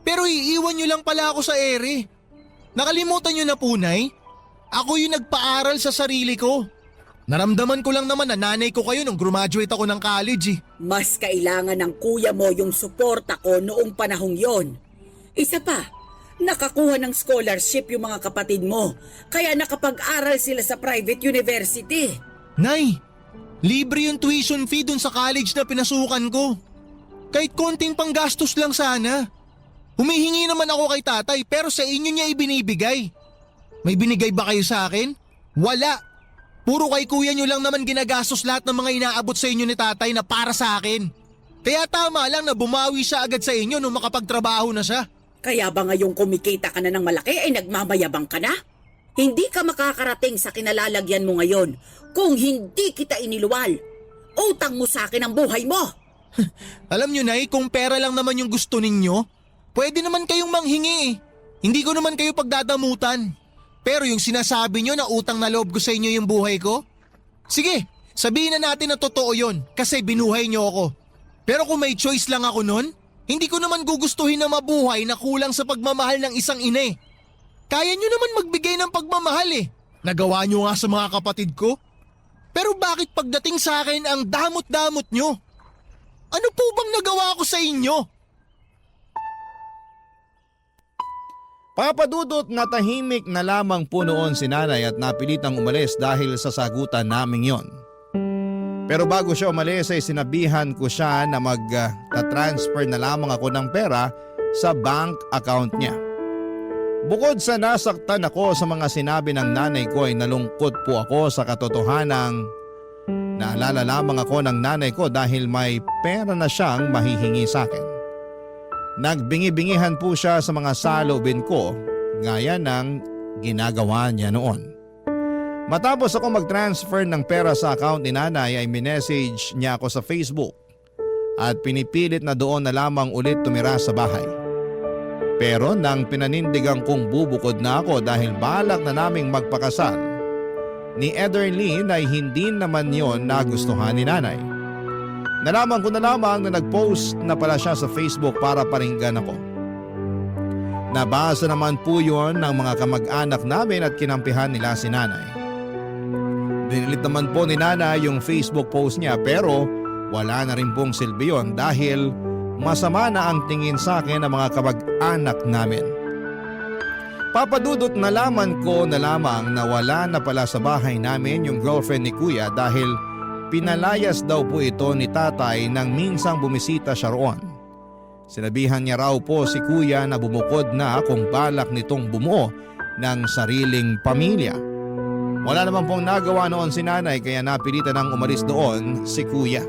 Pero iiwan niyo lang pala ako sa ere. Nakalimutan niyo na po, Nay? Ako yung nagpaaral sa sarili ko. Naramdaman ko lang naman na nanay ko kayo nung graduate ako ng college eh. Mas kailangan ng kuya mo yung suporta ko noong panahong yon. Isa pa, Nakakuha ng scholarship yung mga kapatid mo, kaya nakapag-aral sila sa private university. Nay, libre yung tuition fee dun sa college na pinasukan ko. Kahit konting panggastos lang sana. Humihingi naman ako kay tatay pero sa inyo niya ibinibigay. May binigay ba kayo sa akin? Wala. Puro kay kuya nyo lang naman ginagastos lahat ng mga inaabot sa inyo ni tatay na para sa akin. Kaya tama lang na bumawi siya agad sa inyo nung makapagtrabaho na siya. Kaya ba ngayong kumikita ka na ng malaki ay nagmamayabang ka na? Hindi ka makakarating sa kinalalagyan mo ngayon kung hindi kita iniluwal. Utang mo sa akin ang buhay mo. Alam nyo Nay, kung pera lang naman yung gusto ninyo, pwede naman kayong manghingi eh. Hindi ko naman kayo pagdadamutan. Pero yung sinasabi nyo na utang na loob ko sa inyo yung buhay ko? Sige, sabihin na natin na totoo yon kasi binuhay nyo ako. Pero kung may choice lang ako nun, hindi ko naman gugustuhin na mabuhay na kulang sa pagmamahal ng isang ina eh. Kaya nyo naman magbigay ng pagmamahal eh. Nagawa nyo nga sa mga kapatid ko. Pero bakit pagdating sa akin ang damot-damot nyo? Ano po bang nagawa ko sa inyo? Papa Dudut, natahimik na lamang po noon si nanay at napilitang umalis dahil sa sagutan naming yon. Pero bago siya umalis ay sinabihan ko siya na mag-transfer na lamang ako ng pera sa bank account niya. Bukod sa nasaktan ako sa mga sinabi ng nanay ko ay nalungkot po ako sa katotohanang naalala lamang ako ng nanay ko dahil may pera na siyang mahihingi sa akin. Nagbingi-bingihan po siya sa mga salobin ko gaya ng ginagawa niya noon. Matapos ako mag-transfer ng pera sa account ni nanay ay minessage niya ako sa Facebook at pinipilit na doon na lamang ulit tumira sa bahay. Pero nang pinanindigan kong bubukod na ako dahil balak na naming magpakasal, ni Ederlyn ay hindi naman yon nagustuhan ni nanay. Nalaman ko na lamang na nag-post na pala siya sa Facebook para paringgan ako. Nabasa naman po yon ng mga kamag-anak namin at kinampihan nila si nanay. Dinilit naman po ni nanay yung Facebook post niya pero wala na rin pong silbi yun dahil masama na ang tingin sa akin ng mga kamag-anak namin. Papadudot nalaman ko na lamang na wala na pala sa bahay namin yung girlfriend ni kuya dahil pinalayas daw po ito ni tatay nang minsang bumisita siya roon. Sinabihan niya raw po si kuya na bumukod na kung balak nitong bumuo ng sariling pamilya. Wala naman pong nagawa noon si nanay kaya napilitan ng umalis doon si kuya.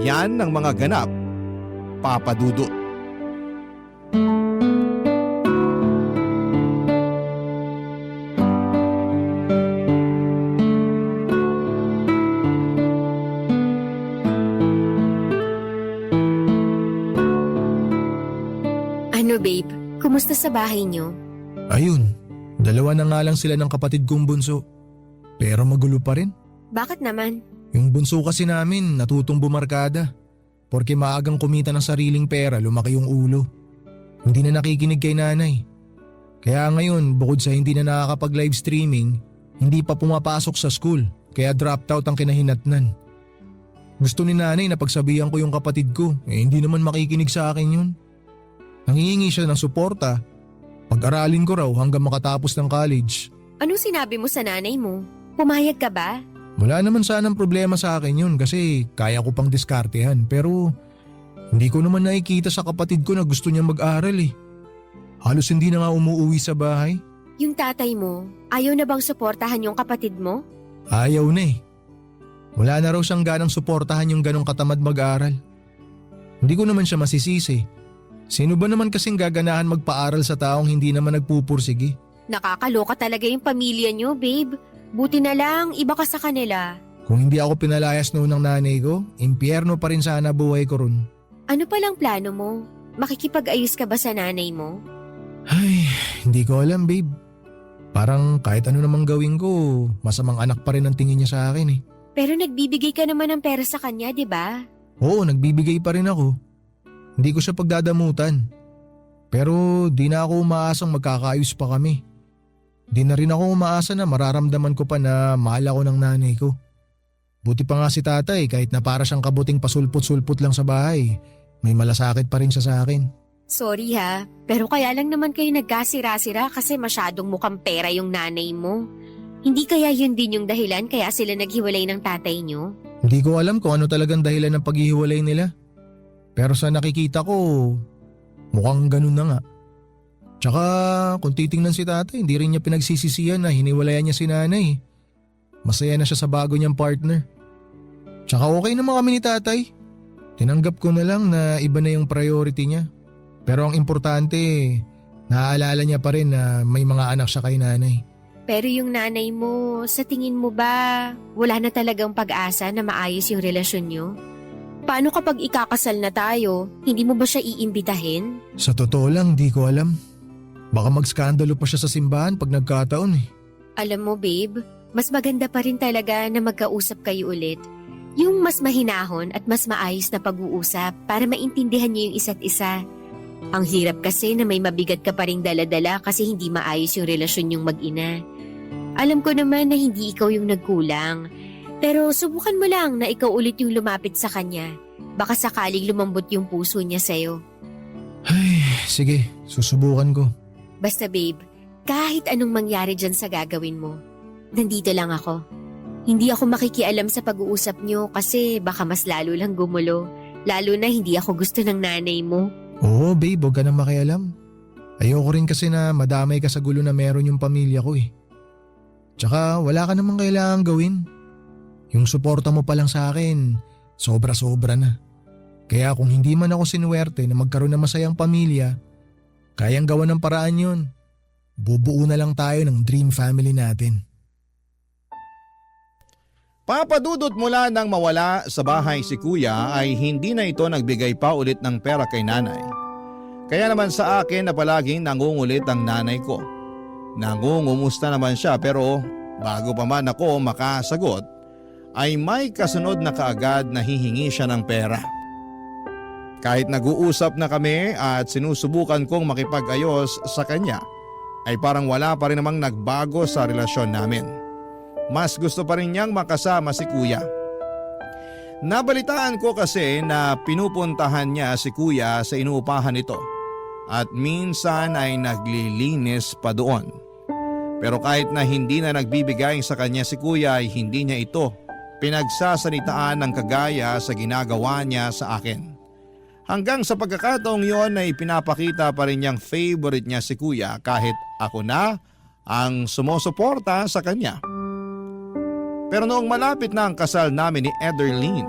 Yan ang mga ganap, Papa Dudut. Ano babe, kumusta sa bahay niyo? Ayun, dalawa na nga lang sila ng kapatid kong bunso. Pero magulo pa rin. Bakit naman? Yung bunso kasi namin natutong bumarkada. Porke maagang kumita ng sariling pera, lumaki yung ulo. Hindi na nakikinig kay nanay. Kaya ngayon, bukod sa hindi na nakakapag-live streaming, hindi pa pumapasok sa school. Kaya dropped out ang kinahinatnan. Gusto ni nanay na pagsabihan ko yung kapatid ko, hindi naman makikinig sa akin yun. Nangihingi siya ng suporta. Pag-aralin ko raw hanggang makatapos ng college. Anong sinabi mo sa nanay mo? Pumayag ka ba? Wala naman sanang problema sa akin yun kasi kaya ko pang diskartehan pero hindi ko naman nakikita sa kapatid ko na gusto niya mag-aral eh. Halos hindi na nga umuwi sa bahay. Yung tatay mo, ayaw na bang suportahan yung kapatid mo? Ayaw na eh. Wala na raw siyang ganang suportahan yung ganong katamad mag-aral. Hindi ko naman siya masisisi. Sino ba naman kasing gaganahan magpaaral sa taong hindi naman nagpupursigi? Nakakaloka talaga yung pamilya niyo, babe. Buti na lang, iba ka sa kanila. Kung hindi ako pinalayas noon ng nanay ko, impyerno pa rin sana buhay ko ron. Ano palang plano mo? Makikipag-ayos ka ba sa nanay mo? Ay, hindi ko alam babe. Parang kahit ano namang gawin ko, masamang anak pa rin ang tingin niya sa akin eh. Pero nagbibigay ka naman ng pera sa kanya, di ba? Oo, nagbibigay pa rin ako. Hindi ko siya pagdadamutan. Pero di na ako umaasang magkakaayos pa kami. Di na rin ako umaasa na mararamdaman ko pa na mahal ako ng nanay ko. Buti pa nga si tatay kahit na para siyang kabuting pasulpot-sulpot lang sa bahay. May malasakit pa rin siya sa akin. Sorry ha, pero kaya lang naman kayo nagkasira-sira kasi masyadong mukhang pera yung nanay mo. Hindi kaya yun din yung dahilan kaya sila naghiwalay ng tatay nyo? Hindi ko alam kung ano talagang dahilan ng paghihiwalay nila. Pero sa nakikita ko, mukhang ganun na nga. Tsaka kung titingnan si tatay, hindi rin niya pinagsisisihan na hiniwalayan niya si nanay. Masaya na siya sa bago niyang partner. Tsaka okay naman kami ni tatay. Tinanggap ko na lang na iba na yung priority niya. Pero ang importante, naaalala niya pa rin na may mga anak siya kay nanay. Pero yung nanay mo, sa tingin mo ba, wala na talagang pag-asa na maayos yung relasyon nyo? Paano kapag ikakasal na tayo, hindi mo ba siya iimbitahin? Sa totoo lang, di ko alam. Baka mag-skandalo pa siya sa simbahan pag nagkataon eh. Alam mo babe, mas maganda pa rin talaga na magkausap kayo ulit. Yung mas mahinahon at mas maayos na pag-uusap para maintindihan niyo yung isa't isa. Ang hirap kasi na may mabigat ka pa ring dala-dala kasi hindi maayos yung relasyon yung mag-ina. Alam ko naman na hindi ikaw yung nagkulang. Pero subukan mo lang na ikaw ulit yung lumapit sa kanya. Baka sakaling lumambot yung puso niya sa'yo. Ay, sige, susubukan ko. Basta babe, kahit anong mangyari dyan sa gagawin mo, nandito lang ako. Hindi ako makikialam sa pag-uusap niyo kasi baka mas lalo lang gumulo. Lalo na hindi ako gusto ng nanay mo. Oo babe, huwag ka na makialam. Ayoko rin kasi na madamay ka sa gulo na meron yung pamilya ko eh. Tsaka wala ka namang kailangan gawin. Yung suporta mo pa lang sa akin, sobra-sobra na. Kaya kung hindi man ako sinuwerte na magkaroon ng masayang pamilya, kayang gawa ng paraan yun. Bubuo na lang tayo ng dream family natin. Papadudot mula nang mawala sa bahay si kuya ay hindi na ito nagbigay pa ulit ng pera kay nanay. Kaya naman sa akin na palaging nangungulit ang nanay ko. Nangungumusta naman siya pero bago pa man ako makasagot ay may kasunod na kaagad na hihingi siya ng pera. Kahit nag-uusap na kami at sinusubukan kong makipag-ayos sa kanya ay parang wala pa rin namang nagbago sa relasyon namin. Mas gusto pa rin niyang makasama si kuya. Nabalitaan ko kasi na pinupuntahan niya si kuya sa inuupahan nito at minsan ay naglilinis pa doon. Pero kahit na hindi na nagbibigay sa kanya si kuya ay hindi niya ito pinagsasanitaan ng kagaya sa ginagawa niya sa akin. Hanggang sa pagkakataong yon ay pinapakita pa rin niyang favorite niya si kuya kahit ako na ang sumusuporta sa kanya. Pero noong malapit na ang kasal namin ni Ederlyn,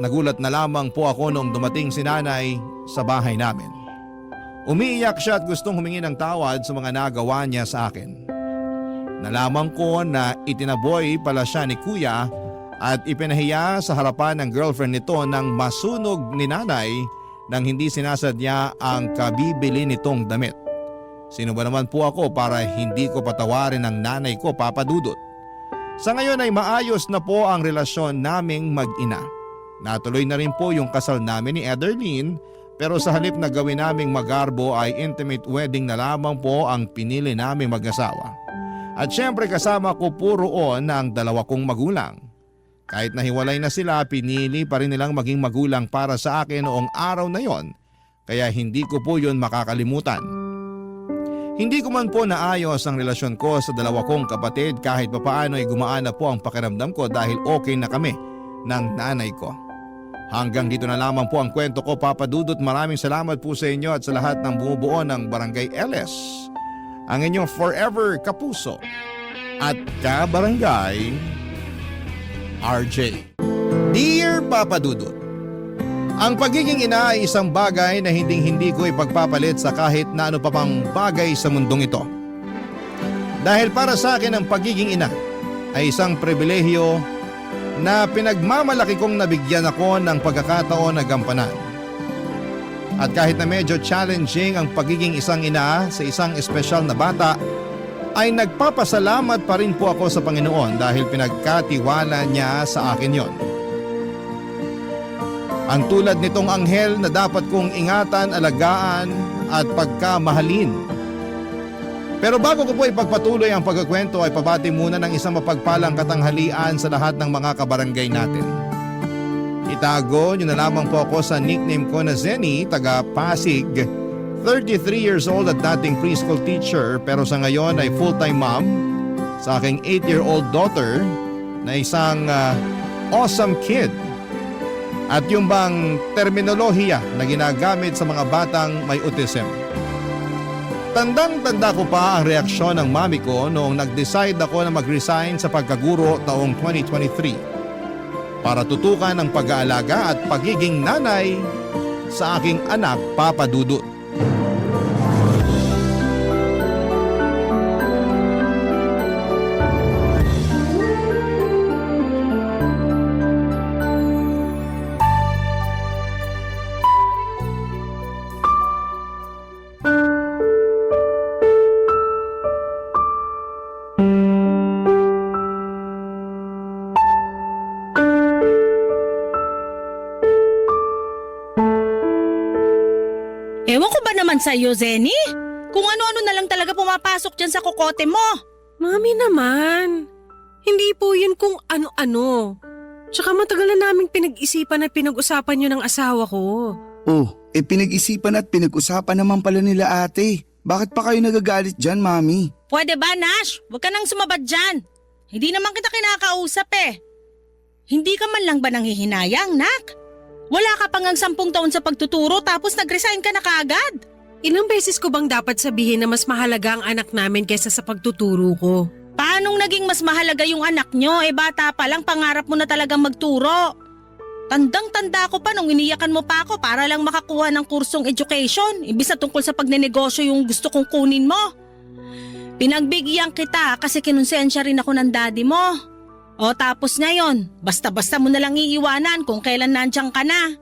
nagulat na lamang po ako noong dumating si nanay sa bahay namin. Umiiyak siya at gustong humingi ng tawad sa mga nagawa niya sa akin. Nalaman ko na itinaboy pala siya ni kuya at ipinahiya sa harapan ng girlfriend nito nang masunog ni nanay nang hindi sinasadya ang kabibili nitong damit. Sino ba naman po ako para hindi ko patawarin ang nanay ko, Papa Dudut? Sa ngayon ay maayos na po ang relasyon naming mag-ina. Natuloy na rin po yung kasal namin ni Ederlyn pero sa halip na gawin naming magarbo ay intimate wedding na lamang po ang pinili naming mag-asawa. At syempre kasama ko po roon ang dalawa kong magulang. Kahit nahiwalay na sila, pinili pa rin nilang maging magulang para sa akin noong araw na yon, kaya hindi ko po yun makakalimutan. Hindi ko man po naayos ang relasyon ko sa dalawa kong kapatid kahit papaano ay gumaan na po ang pakiramdam ko dahil okay na kami ng nanay ko. Hanggang dito na lamang po ang kwento ko, Papa Dudut. Maraming salamat po sa inyo at sa lahat ng bumubuo ng Barangay LS. Ang inyong forever kapuso at kabarangay RJ. Dear Papa Dudut, ang pagiging ina ay isang bagay na hindi ko ipagpapalit sa kahit na ano pa pang bagay sa mundong ito. Dahil para sa akin ang pagiging ina ay isang pribilehyo na pinagmamalaki kong nabigyan ako ng pagkakataon na gampanan. At kahit na medyo challenging ang pagiging isang ina sa isang espesyal na bata, ay nagpapasalamat pa rin po ako sa Panginoon dahil pinagkatiwala niya sa akin yon. Ang tulad nitong anghel na dapat kong ingatan, alagaan at pagkamahalin. Pero bago ko po ipagpatuloy ang pagkukwento ay pabati muna ng isang mapagpalang katanghalian sa lahat ng mga kabarangay natin. Itago niyo na lamang po ako sa nickname ko na Zenny, taga Pasig. 33 years old at dating preschool teacher pero sa ngayon ay full-time mom sa aking 8-year-old daughter na isang awesome kid. At yung bang terminolohiya na ginagamit sa mga batang may autism. Tandang-tanda ko pa ang reaksyon ng mami ko noong nag-decide ako na mag-resign sa pagkaguro taong 2023 para tutukan ang pag-aalaga at pagiging nanay sa aking anak, Papa Dudut. Ewan ko ba naman sa'yo, Zenny? Kung ano-ano na lang talaga pumapasok dyan sa kokote mo. Mami naman, hindi po yun kung ano-ano. Tsaka matagal na naming pinag-isipan at pinag-usapan yun ng asawa ko. Oh, pinag-isipan at pinag-usapan naman pala nila ate. Bakit pa kayo nagagalit dyan, Mami? Pwede ba, Nash? Huwag ka nang sumabad dyan. Hindi naman kita kinakausap eh. Hindi ka man lang ba nanghihinayang, nak? Wala ka pang 10 taon sa pagtuturo tapos nag-resign ka na kaagad. Ilang beses ko bang dapat sabihin na mas mahalaga ang anak namin kaysa sa pagtuturo ko? Paanong naging mas mahalaga yung anak nyo? Bata pa lang pangarap mo na talagang magturo. Tandang-tanda ko pa nung iniyakan mo pa ako para lang makakuha ng kursong education. Imbis na tungkol sa pagnenegosyo yung gusto kong kunin mo. Pinagbigyan kita kasi kinonsensya rin ako ng daddy mo. O tapos ngayon, basta-basta mo nalang iiwanan kung kailan nandiyan ka na.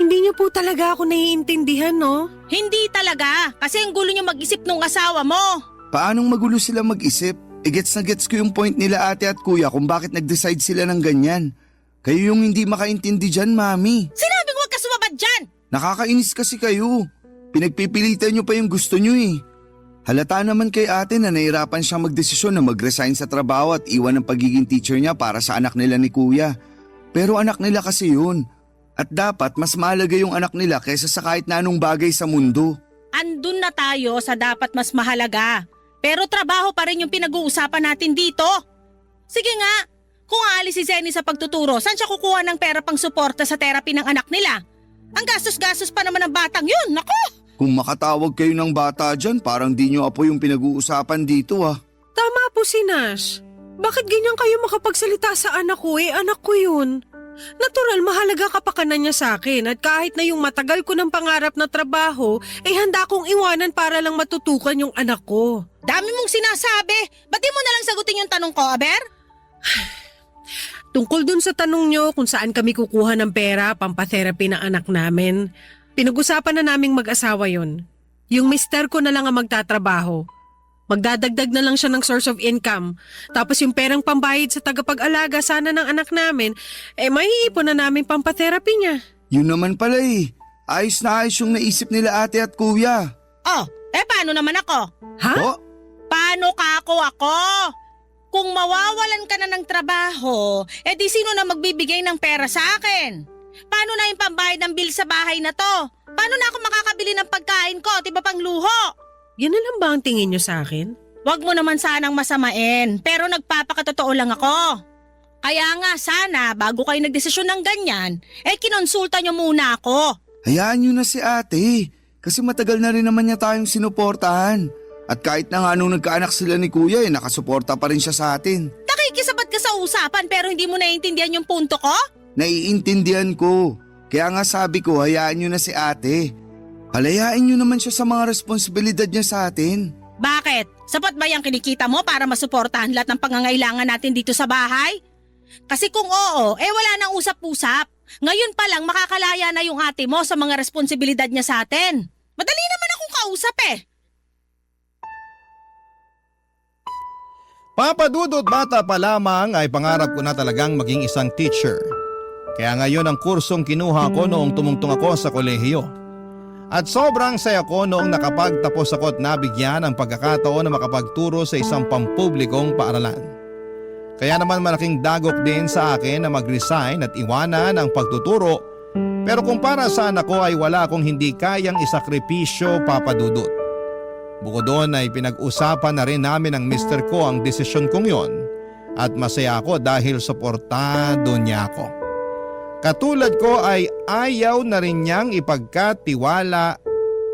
Hindi niyo po talaga ako naiintindihan, no? Hindi talaga, kasi ang gulo niyo mag-isip nung asawa mo. Paanong magulo sila mag-isip? Gets na gets ko yung point nila ate at kuya kung bakit nag-decide sila ng ganyan. Kayo yung hindi makaintindi dyan, Mami. Sinabing huwag ka sumabad dyan! Nakakainis kasi kayo. Pinagpipilitan nyo pa yung gusto nyo eh. Halata naman kay ate na nahirapan siyang magdesisyon na mag-resign sa trabaho at iwan ang pagiging teacher niya para sa anak nila ni kuya. Pero anak nila kasi yun. At dapat mas mahalaga yung anak nila kaysa sa kahit na anong bagay sa mundo. Andun na tayo sa dapat mas mahalaga. Pero trabaho pa rin yung pinag-uusapan natin dito. Sige nga, kung aalis si Zenny sa pagtuturo, saan siya kukuha ng pera pang suporta sa therapy ng anak nila? Ang gastos-gastos pa naman ng batang yun, naku! Kung makatawag kayo ng bata dyan, parang di nyo apo yung pinag-uusapan dito ah. Tama po si Nash. Bakit ganyan kayo makapagsalita sa anak ko? Anak ko yun. Natural, mahalaga kapakanan niya sa akin at kahit na yung matagal ko ng pangarap na trabaho, handa kong iwanan para lang matutukan yung anak ko. Dami mong sinasabi. Ba't di mo nalang sagutin yung tanong ko, Aber? Tungkol dun sa tanong nyo kung saan kami kukuha ng pera pampatherapy ng anak namin, pinag-usapan na naming mag-asawa yun. Yung mister ko na lang ang magtatrabaho. Magdadagdag na lang siya ng source of income. Tapos yung perang pambayad sa tagapag-alaga sana ng anak namin, maiipon na namin pampatherapy niya. Yun naman pala eh. Ayos na ayos yung naisip nila ate at kuya. Oh, paano naman ako? Ha? Oh, Paano ka ako? Kung mawawalan ka na ng trabaho, di sino na magbibigay ng pera sa akin? Paano na yung pambayad ng bill sa bahay na to? Paano na ako makakabili ng pagkain ko, tiba pang luho? Yan na lang ba ang tingin nyo sa akin? Huwag mo naman sanang masamain, pero nagpapakatotoo lang ako. Kaya nga sana, bago kayo nagdesisyon ng ganyan, kinonsulta nyo muna ako. hayaan nyo na si ate. Kasi matagal na rin naman niya tayong sinuportahan. At kahit na nga nung nagkaanak sila ni kuya, nakasuporta pa rin siya sa atin. Nakikisabat ka sa usapan pero hindi mo naiintindihan yung punto ko? Naiintindihan ko. Kaya nga sabi ko, hayaan nyo na si ate. Palayain nyo naman siya sa mga responsibilidad niya sa atin. Bakit? Sapat ba yung kinikita mo para masuportahan lahat ng pangangailangan natin dito sa bahay? Kasi kung oo, wala nang usap-usap. Ngayon pa lang makakalaya na yung ate mo sa mga responsibilidad niya sa atin. Madali naman akong kausap Papa Dudut, bata pa lamang ay pangarap ko na talagang maging isang teacher. Kaya ngayon ang kursong kinuha ko noong tumungtong ako sa kolehiyo. At sobrang saya ko noong nakapagtapos ako at nabigyan ng pagkakataon na makapagturo sa isang pampublikong paaralan. Kaya naman malaking dagok din sa akin na mag-resign at iwanan ang pagtuturo. Pero kung para sa anak ko ay wala akong hindi kayang isakripisyo, Papa Dudut. Bukod doon ay pinag-usapan na rin namin ng mister ko ang desisyon kong yon at masaya ako dahil suportado niya ako. Katulad ko ay ayaw na rin niyang ipagkatiwala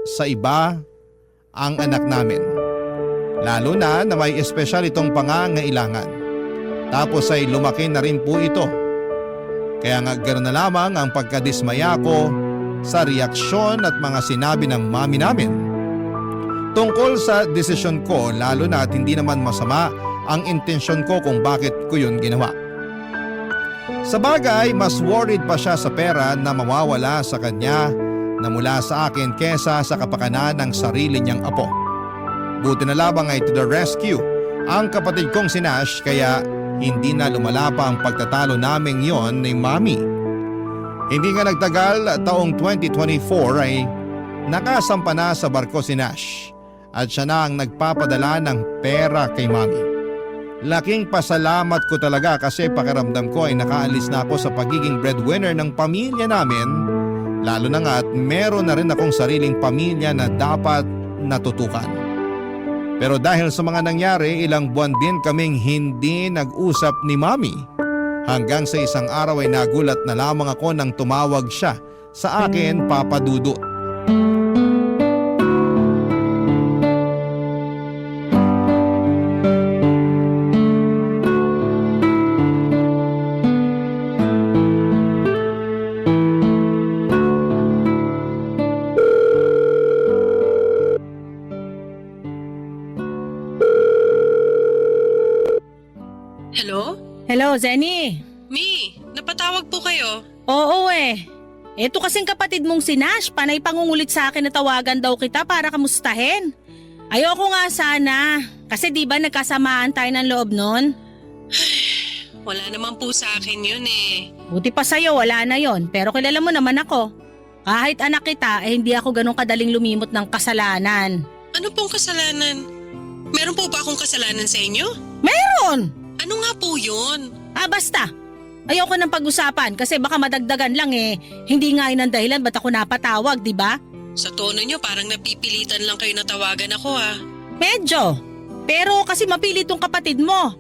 sa iba ang anak namin. Lalo na may espesyal itong pangangailangan. Tapos ay lumaki na rin po ito. Kaya nga ganoon na lamang ang pagkadismaya ko sa reaksyon at mga sinabi ng mami namin. Tungkol sa desisyon ko, lalo na at hindi naman masama ang intensyon ko kung bakit ko yun ginawa. Sa bagay, mas worried pa siya sa pera na mawawala sa kanya na mula sa akin kesa sa kapakanan ng sarili niyang apo. Buti na labang ay to the rescue ang kapatid kong si Nash kaya hindi na lumala pa ang pagtatalo naming yon ni Mami. Hindi nga nagtagal, taong 2024 ay nakasampa na sa barko si Nash at siya na ang nagpapadala ng pera kay Mami. Laking pasalamat ko talaga kasi pakiramdam ko ay nakaalis na ako sa pagiging breadwinner ng pamilya namin, lalo na nga at meron na rin akong sariling pamilya na dapat natutukan. Pero dahil sa mga nangyari, ilang buwan din kaming hindi nag-usap ni Mami. Hanggang sa isang araw ay nagulat na lamang ako nang tumawag siya sa akin, Papa Dudut. Hello? Hello, Zenny. Mi, napatawag po kayo. Oo Ito kasing kapatid mong si Nash, panay pangungulit sa akin na tawagan daw kita para kamustahin. Ayoko nga sana, kasi di ba nagkasamaan tayo ng loob nun? Wala naman po sa akin yun eh. Buti pa sa'yo, wala na yon. Pero kilala mo naman ako. Kahit anak kita, hindi ako ganun kadaling lumimot ng kasalanan. Ano pong kasalanan? Meron po ba akong kasalanan sa inyo? Meron! Ano nga po yun? Basta. Ayoko ng pag-usapan kasi baka madagdagan lang Hindi nga yun ang dahilan ba't ako napatawag, di ba? Sa tono nyo parang napipilitan lang kayo na tawagan ako Medyo. Pero kasi mapilit tong kapatid mo.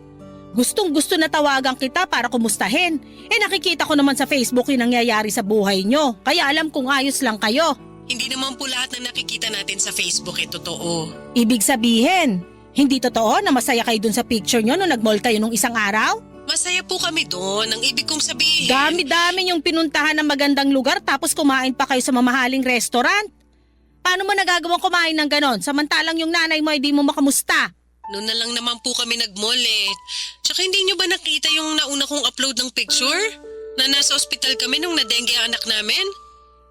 Gustong gusto na tawagan kita para kumustahin. Nakikita ko naman sa Facebook yung nangyayari sa buhay nyo. Kaya alam kong ayos lang kayo. Hindi naman po lahat ng nakikita natin sa Facebook totoo. Ibig sabihin, hindi totoo na masaya kayo dun sa picture nyo nung nag-mall kayo nung isang araw? Masaya po kami doon. Ang ibig kong sabihin. Dami-dami yung pinuntahan ng magandang lugar tapos kumain pa kayo sa mamahaling restaurant. Paano mo nagagawang kumain ng ganon samantalang yung nanay mo ay di mo makamusta? Noon na lang naman po kami nag-mall Tsaka hindi nyo ba nakita yung nauna kong upload ng picture? Na nasa ospital kami nung nadengge ang anak namin?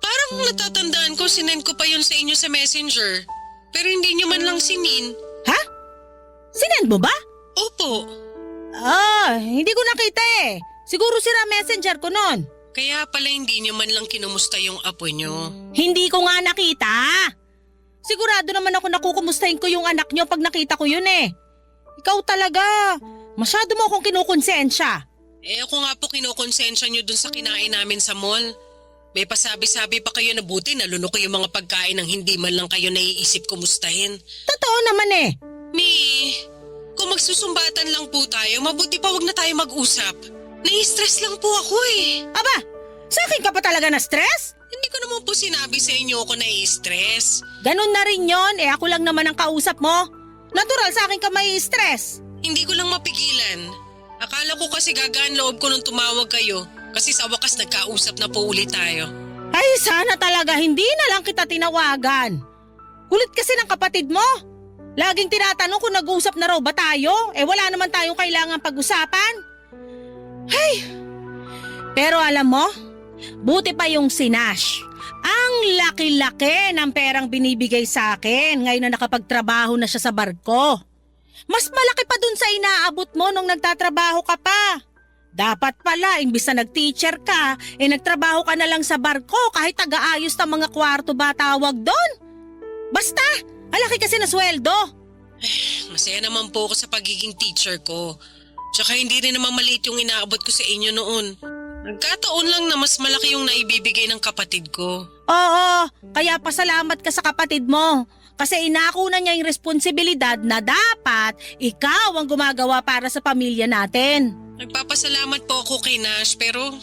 Parang natatandaan ko, sinend ko pa yun sa inyo sa messenger. Pero hindi nyo man lang sinin. Ha? Sinend mo ba? Opo. Hindi ko nakita Siguro sira messenger ko nun. Kaya pala hindi nyo man lang kinumusta yung apo nyo. Hindi ko nga nakita. Sigurado naman ako nakukumustahin ko yung anak nyo pag nakita ko yun Ikaw talaga. Masyado mo akong kinukonsensya. Ako nga po kinukonsensya nyo dun sa kinain namin sa mall. May pasabi-sabi pa kayo na buti nalunok ko yung mga pagkain ng hindi man lang kayo naiisip kumustahin. Totoo naman Mi, kung magsusumbatan lang po tayo, mabuti pa wag na tayo mag-usap. Nai-stress lang po ako Aba, sa akin ka pa talaga na stress? Hindi ko naman po sinabi sa inyo ako nai-stress. Ganun na rin yon ako lang naman ang kausap mo. Natural sa akin ka may stress. Hindi ko lang mapigilan. Akala ko kasi gagaan loob ko nung tumawag kayo. Kasi sa wakas nagkausap na po ulit tayo. Ay sana talaga hindi na lang kita tinawagan. Kulit kasi ng kapatid mo. Laging tinatanong kung nag-uusap na raw ba tayo. Wala naman tayong kailangan pag-usapan. Pero alam mo, buti pa yung si Nash. Ang laki-laki ng perang binibigay sa akin ngayon na nakapagtrabaho na siya sa barko. Mas malaki pa dun sa inaabot mo nung nagtatrabaho ka pa. Dapat pala, imbis na nag-teacher ka, nagtrabaho ka na lang sa barko kahit taga-ayos ng mga kwarto ba tawag doon. Basta, malaki kasi na sweldo. Masaya naman po ako sa pagiging teacher ko. Tsaka hindi rin naman maliit yung inaabot ko sa inyo noon. Nagkataon lang na mas malaki yung naibibigay ng kapatid ko. Oo, kaya pasalamat ka sa kapatid mo. Kasi inako na niya yung responsibilidad na dapat ikaw ang gumagawa para sa pamilya natin. Nagpapasalamat po ako kay Nash pero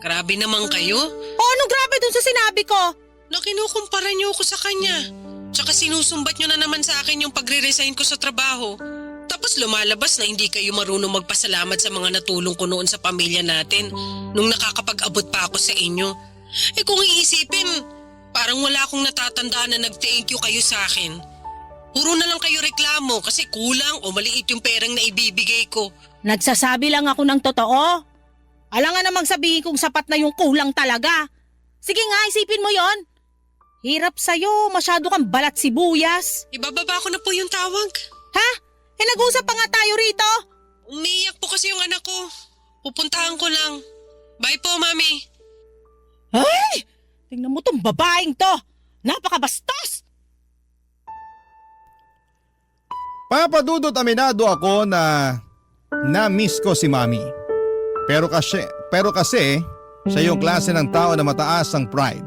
grabe naman kayo. O anong grabe dun sa sinabi ko? Na kinukumpara niyo ako sa kanya. Tsaka sinusumbat niyo na naman sa akin yung pagre-resign ko sa trabaho. Tapos lumalabas na hindi kayo marunong magpasalamat sa mga natulong ko noon sa pamilya natin nung nakakapag-abot pa ako sa inyo. Eh kung iisipin, parang wala akong natatandaan na nag-thank you kayo sa akin. Puro na lang kayo reklamo kasi kulang o maliit yung perang na ibibigay ko. Nagsasabi lang ako ng totoo. Alam nga namang sabihin kung sapat na yung kulang talaga. Sige nga, isipin mo yon. Hirap sa'yo, masyado kang balat sibuyas. Ibababa ko na po yung tawag. Ha? Eh nag-usap pa nga tayo rito. Umiyak po kasi yung anak ko. Pupuntahan ko lang. Bye po, Mami. Ay! Tingnan mo tong babaeng to. Napakabastos! Papadudot, aminado ako na na-miss ko si Mami. Pero kasi siya yung klase ng tao na mataas ang pride.